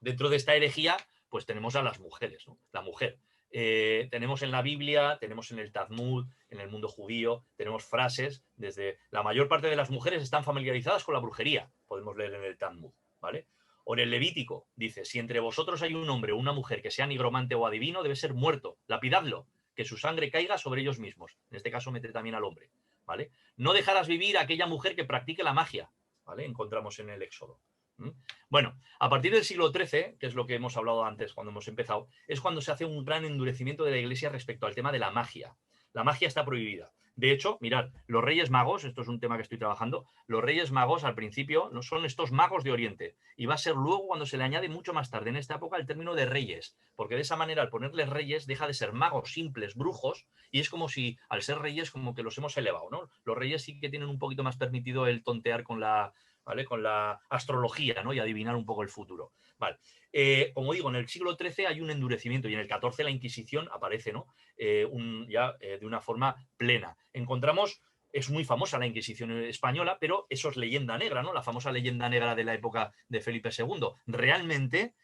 S1: dentro de esta herejía, pues tenemos a las mujeres, ¿no? La mujer. Tenemos en la Biblia, tenemos en el Talmud, en el mundo judío, tenemos frases desde... La mayor parte de las mujeres están familiarizadas con la brujería, podemos leer en el Talmud, ¿vale? O en el Levítico dice, si entre vosotros hay un hombre o una mujer que sea nigromante o adivino, debe ser muerto, lapidadlo, que su sangre caiga sobre ellos mismos. En este caso mete también al hombre, ¿vale? No dejarás vivir a aquella mujer que practique la magia, ¿vale? Encontramos en el Éxodo. Bueno, a partir del siglo XIII, que es lo que hemos hablado antes cuando hemos empezado, es cuando se hace un gran endurecimiento de la Iglesia respecto al tema de la magia. La magia está prohibida. De hecho, mirad, los Reyes Magos, esto es un tema que estoy trabajando, los Reyes Magos al principio no son estos magos de Oriente, y va a ser luego cuando se le añade mucho más tarde en esta época el término de reyes, porque de esa manera al ponerles reyes deja de ser magos simples, brujos, y es como si al ser reyes como que los hemos elevado, ¿no? Los reyes sí que tienen un poquito más permitido el tontear con la, ¿vale? Con la astrología, ¿no? Y adivinar un poco el futuro. Vale. Como digo, en el siglo XIII hay un endurecimiento y en el XIV la Inquisición aparece, ¿no? De una forma plena. Encontramos, es muy famosa la Inquisición española, pero eso es leyenda negra, ¿no? La famosa leyenda negra de la época de Felipe II. Realmente,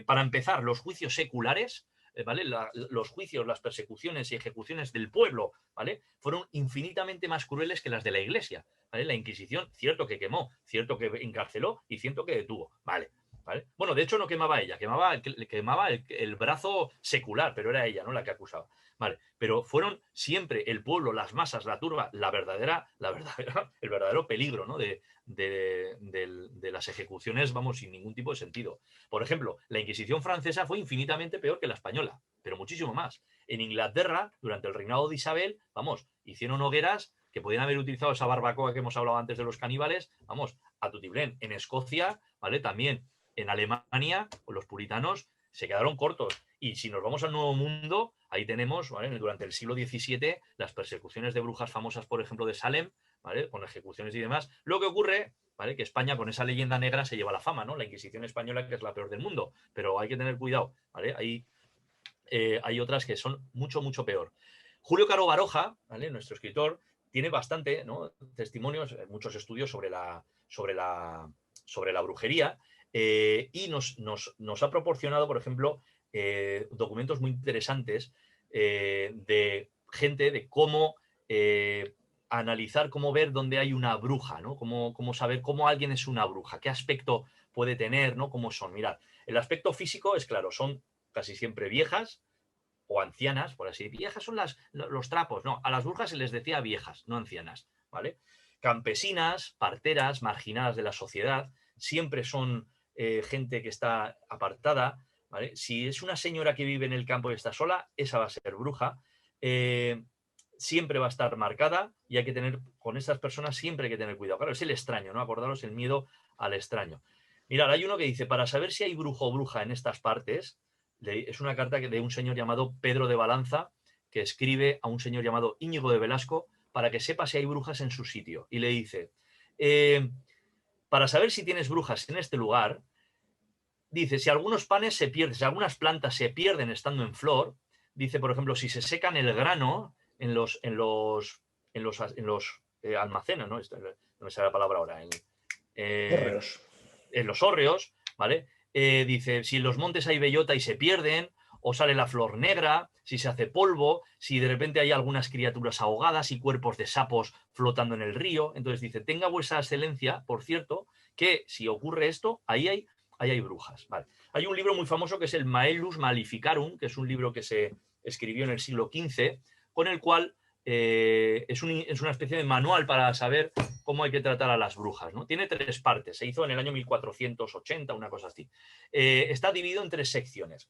S1: para empezar, los juicios seculares, ¿vale? Los juicios, las persecuciones y ejecuciones del pueblo, ¿vale? Fueron infinitamente más crueles que las de la Iglesia, ¿vale? La Inquisición, cierto que quemó, cierto que encarceló y cierto que detuvo, ¿vale? ¿vale? Bueno, de hecho no quemaba ella, quemaba el brazo secular, pero era ella, ¿no?, la que acusaba. Vale, pero fueron siempre el pueblo, las masas, la turba, el verdadero peligro, ¿no?, de las ejecuciones, vamos, sin ningún tipo de sentido. Por ejemplo, la Inquisición francesa fue infinitamente peor que la española, pero muchísimo más. En Inglaterra, durante el reinado de Isabel, vamos, hicieron hogueras que podían haber utilizado esa barbacoa que hemos hablado antes de los caníbales, vamos, a tutiplén. En Escocia, ¿vale?, también. En Alemania, los puritanos se quedaron cortos. Y si nos vamos al Nuevo Mundo, ahí tenemos, ¿vale?, durante el siglo XVII, las persecuciones de brujas famosas, por ejemplo, de Salem, ¿vale?, con ejecuciones y demás. Lo que ocurre, ¿vale?, que España con esa leyenda negra se lleva la fama, ¿no? La Inquisición española, que es la peor del mundo. Pero hay que tener cuidado, ¿vale? Hay otras que son mucho, mucho peor. Julio Caro Baroja, ¿vale?, nuestro escritor, tiene bastante, ¿no?, testimonios, muchos estudios sobre la brujería, y nos ha proporcionado, por ejemplo, documentos muy interesantes de gente, de cómo analizar, cómo ver dónde hay una bruja, ¿no? Cómo saber cómo alguien es una bruja, qué aspecto puede tener, ¿no?, cómo son. Mirad, el aspecto físico es claro, son casi siempre viejas o ancianas, por así decirlo. Viejas son los trapos, no, a las brujas se les decía viejas, no ancianas, ¿vale? Campesinas, parteras, marginadas de la sociedad, siempre son gente que está apartada, ¿vale? Si es una señora que vive en el campo y está sola, esa va a ser bruja. Eh, Siempre va a estar marcada y hay que tener, con esas personas siempre hay que tener cuidado. Claro, es el extraño, ¿no? Acordaros el miedo al extraño. Mirad, hay uno que dice, para saber si hay brujo o bruja en estas partes, es una carta de un señor llamado Pedro de Balanza, que escribe a un señor llamado Íñigo de Velasco para que sepa si hay brujas en su sitio. Y le dice, para saber si tienes brujas en este lugar, dice, si algunos panes se pierden, si algunas plantas se pierden estando en flor, dice, por ejemplo, si se secan el grano en los almacenes, ¿no? No me sale la palabra ahora. Eh,
S2: Hórreos.
S1: en los hórreos, ¿vale? Dice, si en los montes hay bellota y se pierden, o sale la flor negra, si se hace polvo, si de repente hay algunas criaturas ahogadas y cuerpos de sapos flotando en el río. Entonces dice, tenga vuestra excelencia, por cierto, que si ocurre esto, ahí hay brujas. Vale. Hay un libro muy famoso que es el Maelus Maleficarum, que es un libro que se escribió en el siglo XV, con el cual es una especie de manual para saber cómo hay que tratar a las brujas, ¿no? Tiene 3 partes, se hizo en el año 1480, una cosa así. Está dividido en 3 secciones.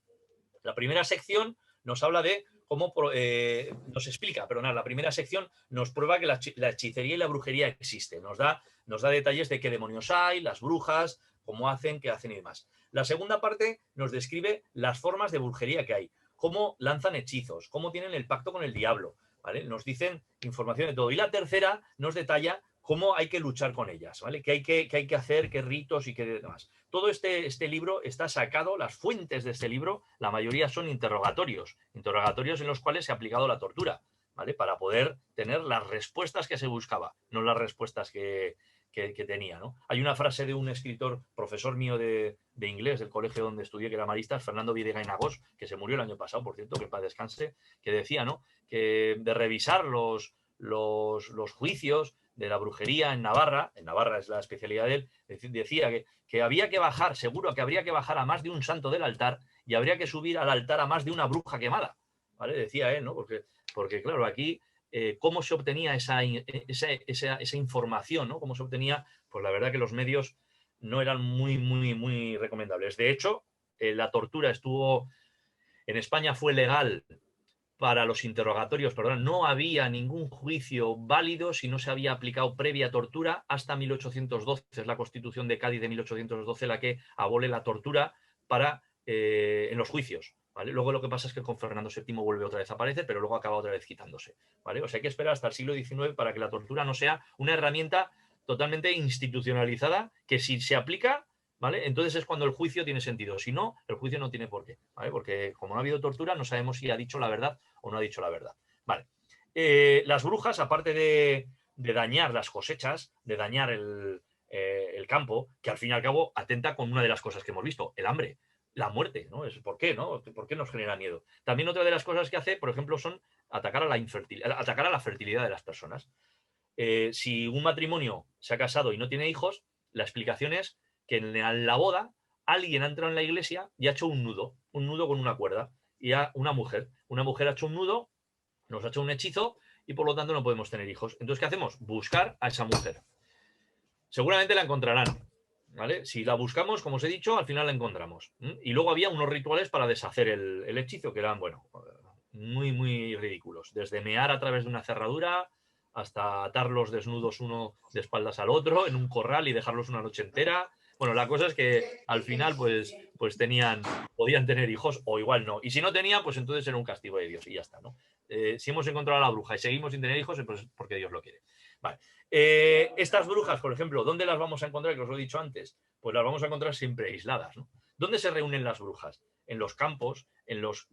S1: La primera sección nos habla de cómo, nos explica, pero nada, la primera sección nos prueba que la hechicería y la brujería existen, nos da detalles de qué demonios hay, las brujas, cómo hacen, qué hacen y demás. La segunda parte nos describe las formas de brujería que hay, cómo lanzan hechizos, cómo tienen el pacto con el diablo, ¿vale? Nos dicen información de todo. Y la tercera nos detalla cómo hay que luchar con ellas, ¿vale? Qué hay que hacer, qué ritos y qué demás. Todo este libro está sacado, las fuentes de este libro, la mayoría son interrogatorios en los cuales se ha aplicado la tortura, ¿vale? Para poder tener las respuestas que se buscaba, no las respuestas que tenía, ¿no? Hay una frase de un escritor, profesor mío de inglés del colegio donde estudié, que era maristas, Fernando Videgainagós, que se murió el año pasado, por cierto, que en paz descanse, que decía, ¿no?, que de revisar los juicios de la brujería en Navarra es la especialidad de él, decía que había que bajar, seguro que habría que bajar a más de un santo del altar y habría que subir al altar a más de una bruja quemada, ¿vale? Decía él, ¿no? Porque claro, aquí, ¿cómo se obtenía esa información, ¿no? ¿Cómo se obtenía? Pues la verdad que los medios no eran muy, muy, muy recomendables. De hecho, la tortura en España fue legal para los interrogatorios, perdón, no había ningún juicio válido si no se había aplicado previa tortura hasta 1812. Es la Constitución de Cádiz de 1812 la que abole la tortura en los juicios. ¿Vale? Luego lo que pasa es que con Fernando VII vuelve otra vez a aparecer, pero luego acaba otra vez quitándose. ¿Vale? O sea, hay que esperar hasta el siglo XIX para que la tortura no sea una herramienta totalmente institucionalizada que si se aplica, ¿vale?, entonces es cuando el juicio tiene sentido. Si no, el juicio no tiene por qué, ¿vale? Porque como no ha habido tortura, no sabemos si ha dicho la verdad o no ha dicho la verdad. Vale. Las brujas, aparte de dañar las cosechas, de dañar el campo, que al fin y al cabo atenta con una de las cosas que hemos visto, el hambre, la muerte, ¿no? ¿Por qué, no? ¿Por qué nos genera miedo? También otra de las cosas que hace, por ejemplo, son atacar a la fertilidad de las personas. Si un matrimonio se ha casado y no tiene hijos, la explicación es que en la boda alguien ha entrado en la iglesia y ha hecho un nudo con una cuerda. Y una mujer ha hecho un nudo, nos ha hecho un hechizo y por lo tanto no podemos tener hijos. Entonces, ¿qué hacemos? Buscar a esa mujer. Seguramente la encontrarán, ¿vale? Si la buscamos, como os he dicho, al final la encontramos. Y luego había unos rituales para deshacer el hechizo que eran, bueno, muy, muy ridículos. Desde mear a través de una cerradura hasta atarlos desnudos uno de espaldas al otro en un corral y dejarlos una noche entera. Bueno, la cosa es que al final pues podían tener hijos o igual no. Y si no tenían, pues entonces era un castigo de Dios y ya está, ¿no? Si hemos encontrado a la bruja y seguimos sin tener hijos, pues porque Dios lo quiere. Vale. Estas brujas, por ejemplo, ¿dónde las vamos a encontrar? Que os lo he dicho antes. Pues las vamos a encontrar siempre aisladas, ¿no? ¿Dónde se reúnen las brujas? En los campos, en los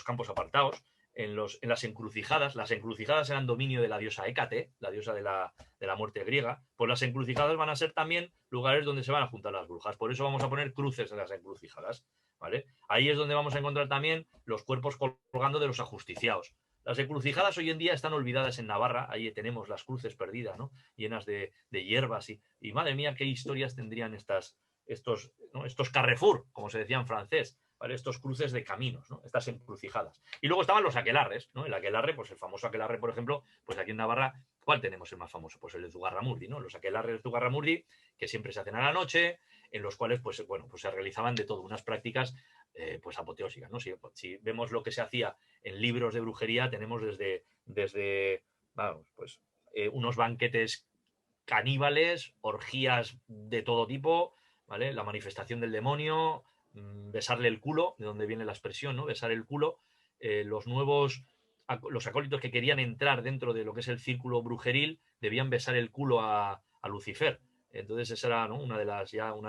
S1: campos apartados, en las encrucijadas. Las encrucijadas eran dominio de la diosa Hécate, la diosa de la muerte griega. Pues las encrucijadas van a ser también lugares donde se van a juntar las brujas. Por eso vamos a poner cruces en las encrucijadas, ¿vale? Ahí es donde vamos a encontrar también los cuerpos colgando de los ajusticiados. Las encrucijadas hoy en día están olvidadas en Navarra, ahí tenemos las cruces perdidas, ¿no? Llenas de hierbas y madre mía, qué historias tendrían estos Carrefour, como se decía en francés, ¿vale? Estos cruces de caminos, ¿no? Estas encrucijadas. Y luego estaban los aquelarres, ¿no? El aquelarre, pues el famoso aquelarre, por ejemplo, pues aquí en Navarra, ¿cuál tenemos el más famoso? Pues el de Zugarramurdi, ¿no? Los aquelarres de Zugarramurdi, que siempre se hacen a la noche, en los cuales, pues bueno, pues se realizaban de todo, unas prácticas pues apoteósicas, ¿no? Si vemos lo que se hacía en libros de brujería, tenemos desde vamos, pues unos banquetes caníbales, orgías de todo tipo, ¿vale? La manifestación del demonio, besarle el culo, de donde viene la expresión, ¿no? Besar el culo. Los acólitos que querían entrar dentro de lo que es el círculo brujeril debían besar el culo a Lucifer. Entonces esa era, ¿no? una de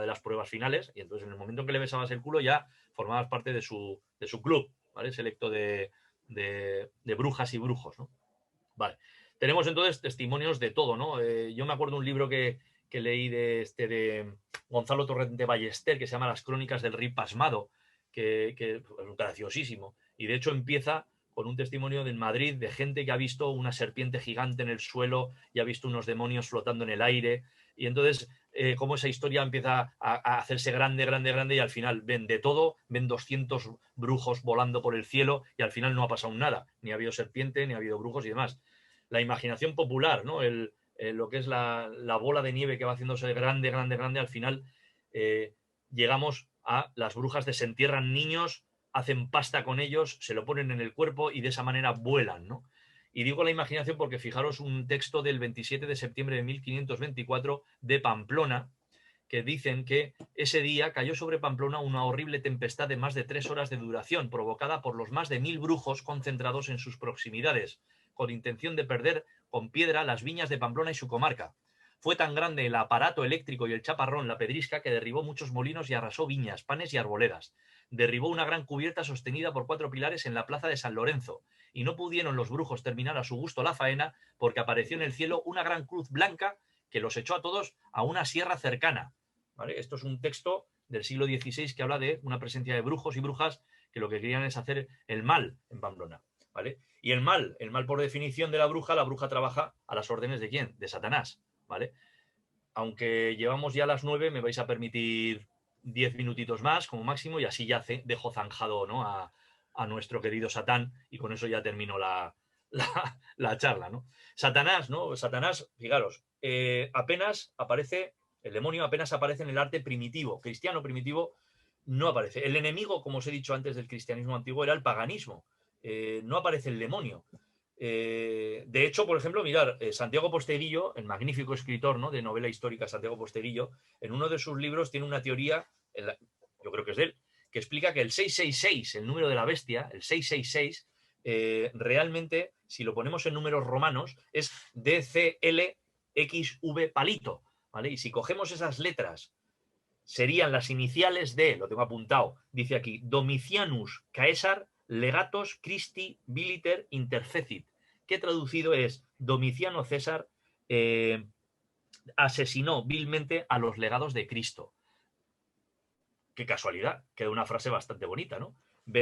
S1: las pruebas finales, y entonces en el momento en que le besabas el culo ya formabas parte de su club, ¿vale? Selecto de brujas y brujos, ¿no? Vale. Tenemos entonces testimonios de todo, ¿no? Yo me acuerdo un libro que leí de Gonzalo Torrente Ballester que se llama Las crónicas del rey pasmado, que es graciosísimo. Y de hecho empieza con un testimonio en Madrid de gente que ha visto una serpiente gigante en el suelo y ha visto unos demonios flotando en el aire. Y entonces, cómo esa historia empieza a hacerse grande, grande, grande y al final ven de todo, ven 200 brujos volando por el cielo y al final no ha pasado nada. Ni ha habido serpiente, ni ha habido brujos y demás. La imaginación popular, ¿no? Lo que es la bola de nieve que va haciéndose grande, grande, grande, al final llegamos a las brujas desentierran niños, hacen pasta con ellos, se lo ponen en el cuerpo y de esa manera vuelan, ¿no? Y digo la imaginación porque fijaros un texto del 27 de septiembre de 1524 de Pamplona, que dicen que ese día cayó sobre Pamplona una horrible tempestad de más de 3 horas de duración, provocada por los más de 1000 brujos concentrados en sus proximidades, con intención de perder con piedra las viñas de Pamplona y su comarca. Fue tan grande el aparato eléctrico y el chaparrón, la pedrisca, que derribó muchos molinos y arrasó viñas, panes y arboledas. Derribó una gran cubierta sostenida por 4 pilares en la plaza de San Lorenzo, y no pudieron los brujos terminar a su gusto la faena porque apareció en el cielo una gran cruz blanca que los echó a todos a una sierra cercana. ¿Vale? Esto es un texto del siglo XVI que habla de una presencia de brujos y brujas que lo que querían es hacer el mal en Pamplona. ¿Vale? Y el mal por definición de la bruja trabaja a las órdenes de ¿quién? De Satanás. ¿Vale? Aunque llevamos ya las 9, me vais a permitir 10 minutitos más como máximo y así ya dejo zanjado, ¿no? a nuestro querido Satán y con eso ya termino la charla, ¿no? Satanás, ¿no? Satanás, fijaros, apenas aparece, el demonio apenas aparece en el arte primitivo, cristiano primitivo, no aparece. El enemigo, como os he dicho antes, del cristianismo antiguo era el paganismo. No aparece el demonio. De hecho, por ejemplo, mirar, Santiago Posteguillo, el magnífico escritor, ¿no? de novela histórica Santiago Posteguillo, en uno de sus libros tiene una teoría, yo creo que es de él, que explica que el 666, el número de la bestia, el 666, realmente, si lo ponemos en números romanos, es DCLXV palito, ¿vale? Y si cogemos esas letras, serían las iniciales de, lo tengo apuntado, dice aquí, Domitianus Caesar Legatos Christi Biliter Interfecit, que traducido es Domiciano César asesinó vilmente a los legados de Cristo. Qué casualidad, queda una frase bastante bonita, ¿no?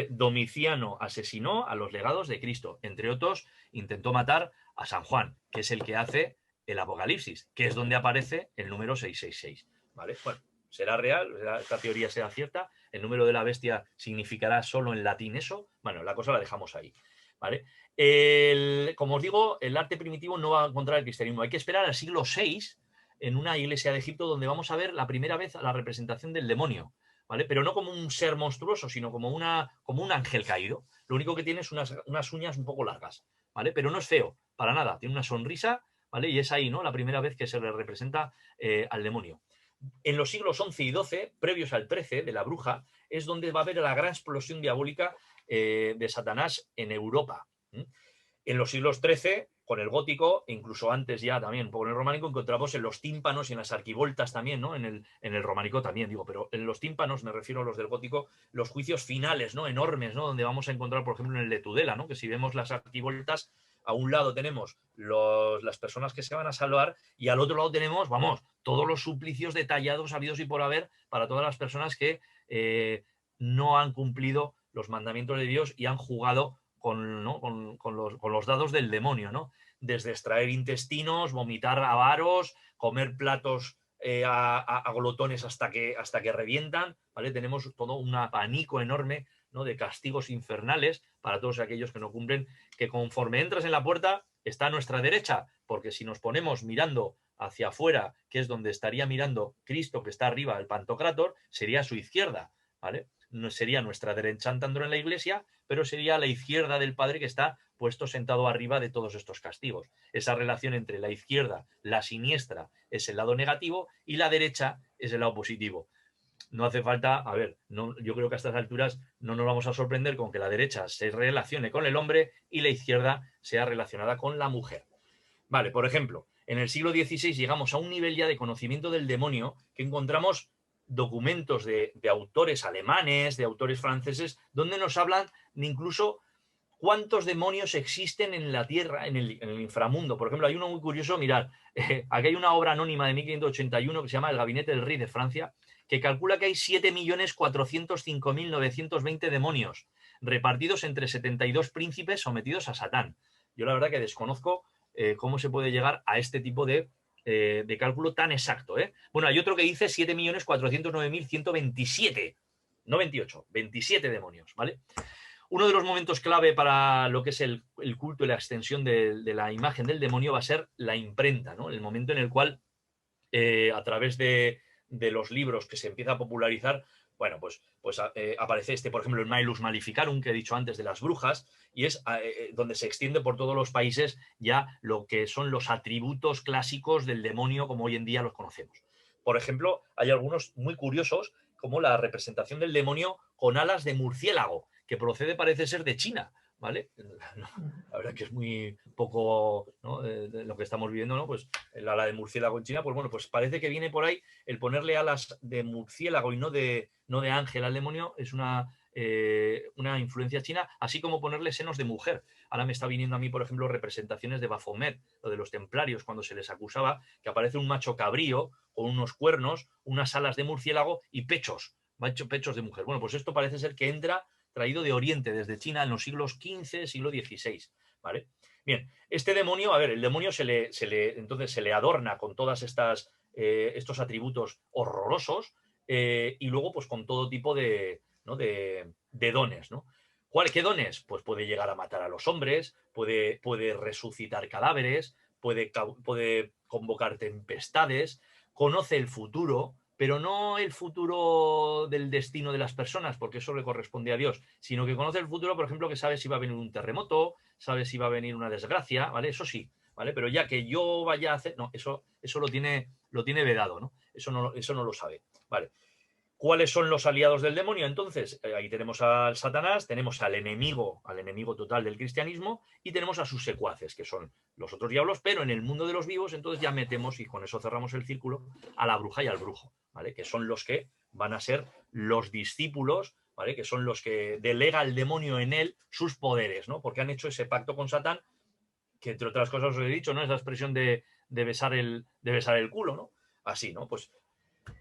S1: Domiciano asesinó a los legados de Cristo. Entre otros, intentó matar a San Juan, que es el que hace el Apocalipsis, que es donde aparece el número 666. ¿Vale? Bueno, ¿Será real? ¿Esta teoría será cierta? ¿El número de la bestia significará solo en latín eso? Bueno, la cosa la dejamos ahí, ¿vale? Como os digo, el arte primitivo no va a encontrar el cristianismo. Hay que esperar al siglo VI en una iglesia de Egipto donde vamos a ver la primera vez la representación del demonio, ¿vale? Pero no como un ser monstruoso, sino como un ángel caído. Lo único que tiene es unas uñas un poco largas, ¿vale? Pero no es feo, para nada. Tiene una sonrisa, ¿vale? Y es ahí, ¿no? La primera vez que se le representa al demonio. En los siglos XI y XII, previos al XIII, de la bruja, es donde va a haber la gran explosión diabólica de Satanás en Europa. En los siglos XIII, con el gótico, e incluso antes ya también, un poco en el románico, encontramos en los tímpanos y en las arquivoltas también, ¿no? En el románico también, digo, pero en los tímpanos, me refiero a los del gótico, los juicios finales, ¿no? Enormes, ¿no? Donde vamos a encontrar, por ejemplo, en el de Tudela, ¿no? Que si vemos las arquivoltas, a un lado tenemos las personas que se van a salvar y al otro lado tenemos, vamos, todos los suplicios detallados, habidos y por haber, para todas las personas que no han cumplido los mandamientos de Dios y han jugado ¿no? con los dados del demonio, ¿no? Desde extraer intestinos, vomitar avaros, comer platos a glotones hasta que revientan, ¿vale? Tenemos todo un abanico enorme, ¿no? De castigos infernales para todos aquellos que no cumplen, que conforme entras en la puerta está a nuestra derecha, porque si nos ponemos mirando hacia afuera, que es donde estaría mirando Cristo, que está arriba del Pantocrátor, sería a su izquierda, ¿vale? No sería nuestra derecha andando en la iglesia, pero sería a la izquierda del Padre que está puesto sentado arriba de todos estos castigos. Esa relación entre la izquierda, la siniestra, es el lado negativo y la derecha es el lado positivo. No hace falta, a ver, no, yo creo que a estas alturas no nos vamos a sorprender con que la derecha se relacione con el hombre y la izquierda sea relacionada con la mujer. Vale, por ejemplo, en el siglo XVI llegamos a un nivel ya de conocimiento del demonio que encontramos documentos de autores alemanes, de autores franceses, donde nos hablan de incluso cuántos demonios existen en la Tierra, en el inframundo. Por ejemplo, hay uno muy curioso, mirad, aquí hay una obra anónima de 1581 que se llama El Gabinete del Rey de Francia, que calcula que hay 7.405.920 demonios repartidos entre 72 príncipes sometidos a Satán. Yo la verdad que desconozco cómo se puede llegar a este tipo de cálculo tan exacto. Bueno, hay otro que dice 7.409.127, no 28, 27 demonios, ¿vale? Uno de los momentos clave para lo que es el culto y la extensión de la imagen del demonio va a ser la imprenta, ¿no? El momento en el cual, a través de los libros que se empieza a popularizar, bueno, pues aparece por ejemplo, el Maelus Maleficarum, que he dicho antes, de las brujas, y es donde se extiende por todos los países ya lo que son los atributos clásicos del demonio como hoy en día los conocemos. Por ejemplo, hay algunos muy curiosos, como la representación del demonio con alas de murciélago, que procede, parece ser, de China, ¿vale? La verdad que es muy poco, ¿no? De lo que estamos viendo, ¿no? Pues el ala de murciélago en China, pues bueno, pues parece que viene por ahí el ponerle alas de murciélago y no de ángel al demonio, es una influencia china, así como ponerle senos de mujer. Ahora me está viniendo a mí, por ejemplo, representaciones de Baphomet, o de los templarios, cuando se les acusaba, que aparece un macho cabrío con unos cuernos, unas alas de murciélago y pechos de mujer. Bueno, pues esto parece ser que entra traído de Oriente, desde China, en los siglos XV, siglo XVI, ¿vale? Bien, este demonio, a ver, el demonio entonces se le adorna con todas estos atributos horrorosos, y luego pues con todo tipo ¿no? de dones, ¿no? ¿Qué dones? Pues puede llegar a matar a los hombres, puede resucitar cadáveres, puede convocar tempestades, conoce el futuro, pero no el futuro del destino de las personas, porque eso le corresponde a Dios, sino que conoce el futuro, por ejemplo, que sabe si va a venir un terremoto, sabe si va a venir una desgracia, ¿vale? Eso sí, ¿vale? Pero ya que yo vaya a hacer, no, eso lo tiene vedado, ¿no? Eso no lo sabe, ¿vale? ¿Cuáles son los aliados del demonio? Entonces, ahí tenemos al Satanás, tenemos al enemigo total del cristianismo, y tenemos a sus secuaces, que son los otros diablos, pero en el mundo de los vivos, entonces ya metemos, y con eso cerramos el círculo, a la bruja y al brujo, ¿vale? Que son los que van a ser los discípulos, ¿vale? Que son los que delega el demonio en él sus poderes, ¿no? Porque han hecho ese pacto con Satán, que entre otras cosas os he dicho, ¿no? Esa expresión de besar el culo, ¿no? Así, ¿no? Pues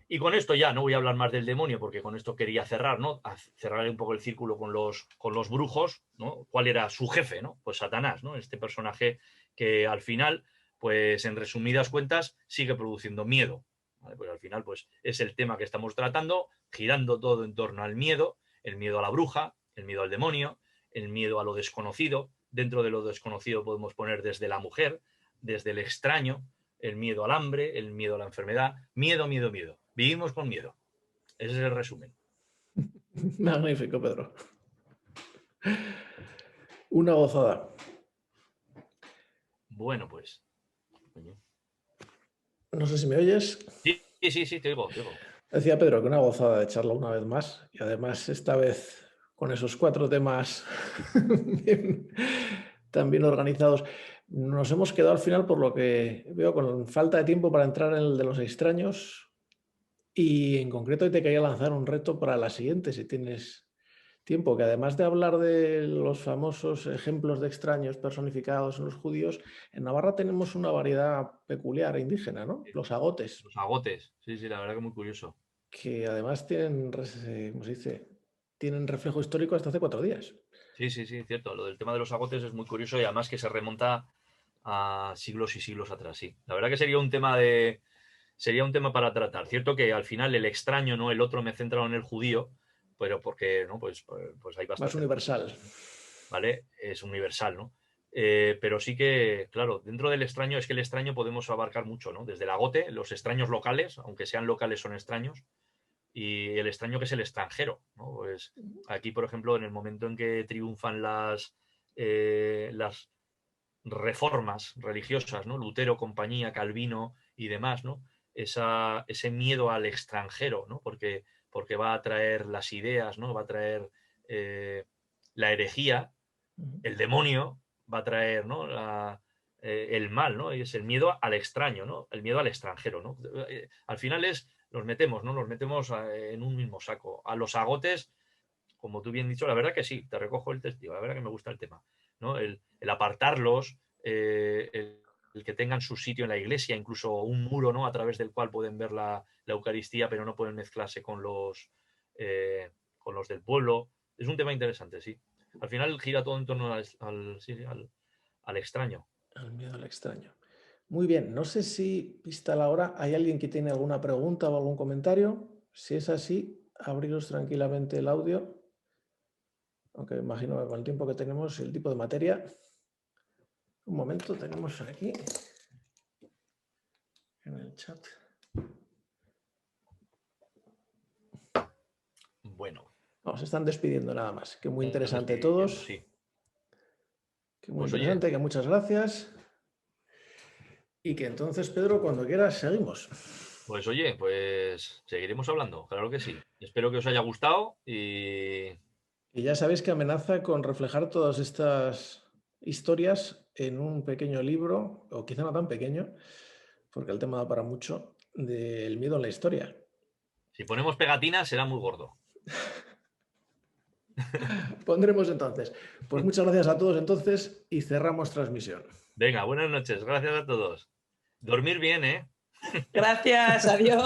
S1: y con esto ya no voy a hablar más del demonio, porque con esto quería cerrar, ¿no? Cerrar un poco el círculo con los brujos, ¿no? ¿Cuál era su jefe, ¿no? Pues Satanás, ¿no? Este personaje que al final, pues en resumidas cuentas, sigue produciendo miedo. ¿vale? Pues al final pues, es el tema que estamos tratando, girando todo en torno al miedo, el miedo a la bruja, el miedo al demonio, el miedo a lo desconocido. Dentro de lo desconocido podemos poner desde la mujer, desde el extraño, el miedo al hambre, el miedo a la enfermedad. Miedo, miedo, miedo. Vivimos con miedo. Ese es el resumen.
S2: Magnífico, Pedro. Una gozada.
S1: Bueno, pues.
S2: No sé si me oyes.
S1: Sí, te oigo, te oigo.
S2: Decía Pedro que una gozada de charla una vez más, y además esta vez con esos 4 temas tan bien organizados. Nos hemos quedado al final, por lo que veo, con falta de tiempo para entrar en el de los extraños, y en concreto hoy te quería lanzar un reto para la siguiente, si tienes tiempo, que además de hablar de los famosos ejemplos de extraños personificados en los judíos, en Navarra tenemos una variedad peculiar e indígena, ¿no? Los agotes.
S1: Los agotes, sí, la verdad que muy curioso.
S2: Que además tienen, ¿cómo se dice? Tienen reflejo histórico hasta hace 4 días.
S1: Sí, cierto. Lo del tema de los agotes es muy curioso y además que se remonta a siglos y siglos atrás, sí. La verdad que sería un tema para tratar. Cierto que al final el extraño, ¿no? El otro me he centrado en el judío, pero porque, ¿no? Pues hay bastante.
S2: Más universal.
S1: ¿Vale? Es universal, ¿no? Pero sí que, claro, dentro del extraño es que el extraño podemos abarcar mucho, ¿no? Desde el agote, los extraños locales, aunque sean locales son extraños, y el extraño que es el extranjero, ¿no? Pues aquí, por ejemplo, en el momento en que triunfan las reformas religiosas, ¿no? Lutero, compañía, Calvino y demás, ¿no? Ese miedo al extranjero, ¿no? Porque va a traer las ideas, ¿no? Va a traer la herejía, el demonio, va a traer, ¿no? El mal, ¿no? Es el miedo al extraño, ¿no? El miedo al extranjero, ¿no? Al final los metemos, ¿no? Los metemos en un mismo saco. A los agotes, como tú bien dicho, la verdad que sí, te recojo el testigo, la verdad que me gusta el tema, ¿no? El apartarlos, el que tengan su sitio en la iglesia, incluso un muro, ¿no? A través del cual pueden ver la Eucaristía, pero no pueden mezclarse con los del pueblo. Es un tema interesante, sí. Al final gira todo en torno al extraño.
S2: Al miedo al extraño. Muy bien, no sé si, vista la hora, ¿hay alguien que tiene alguna pregunta o algún comentario? Si es así, abriros tranquilamente el audio. Aunque me imagino que con el tiempo que tenemos y el tipo de materia. Un momento, tenemos aquí en el chat.
S1: Bueno.
S2: No, se están despidiendo nada más. Que muy interesante todos.
S1: Sí.
S2: Que muy interesante, que muchas gracias. Y que entonces, Pedro, cuando quieras, seguimos.
S1: Pues oye, pues seguiremos hablando, claro que sí. Espero que os haya gustado y
S2: ya sabéis que amenaza con reflejar todas estas historias en un pequeño libro, o quizá no tan pequeño, porque el tema da para mucho, del miedo en la historia.
S1: Si ponemos pegatinas será muy gordo.
S2: Pondremos entonces. Pues muchas gracias a todos entonces y cerramos transmisión.
S1: Venga, buenas noches, gracias a todos. Dormir bien, ¿eh?
S3: Gracias, adiós.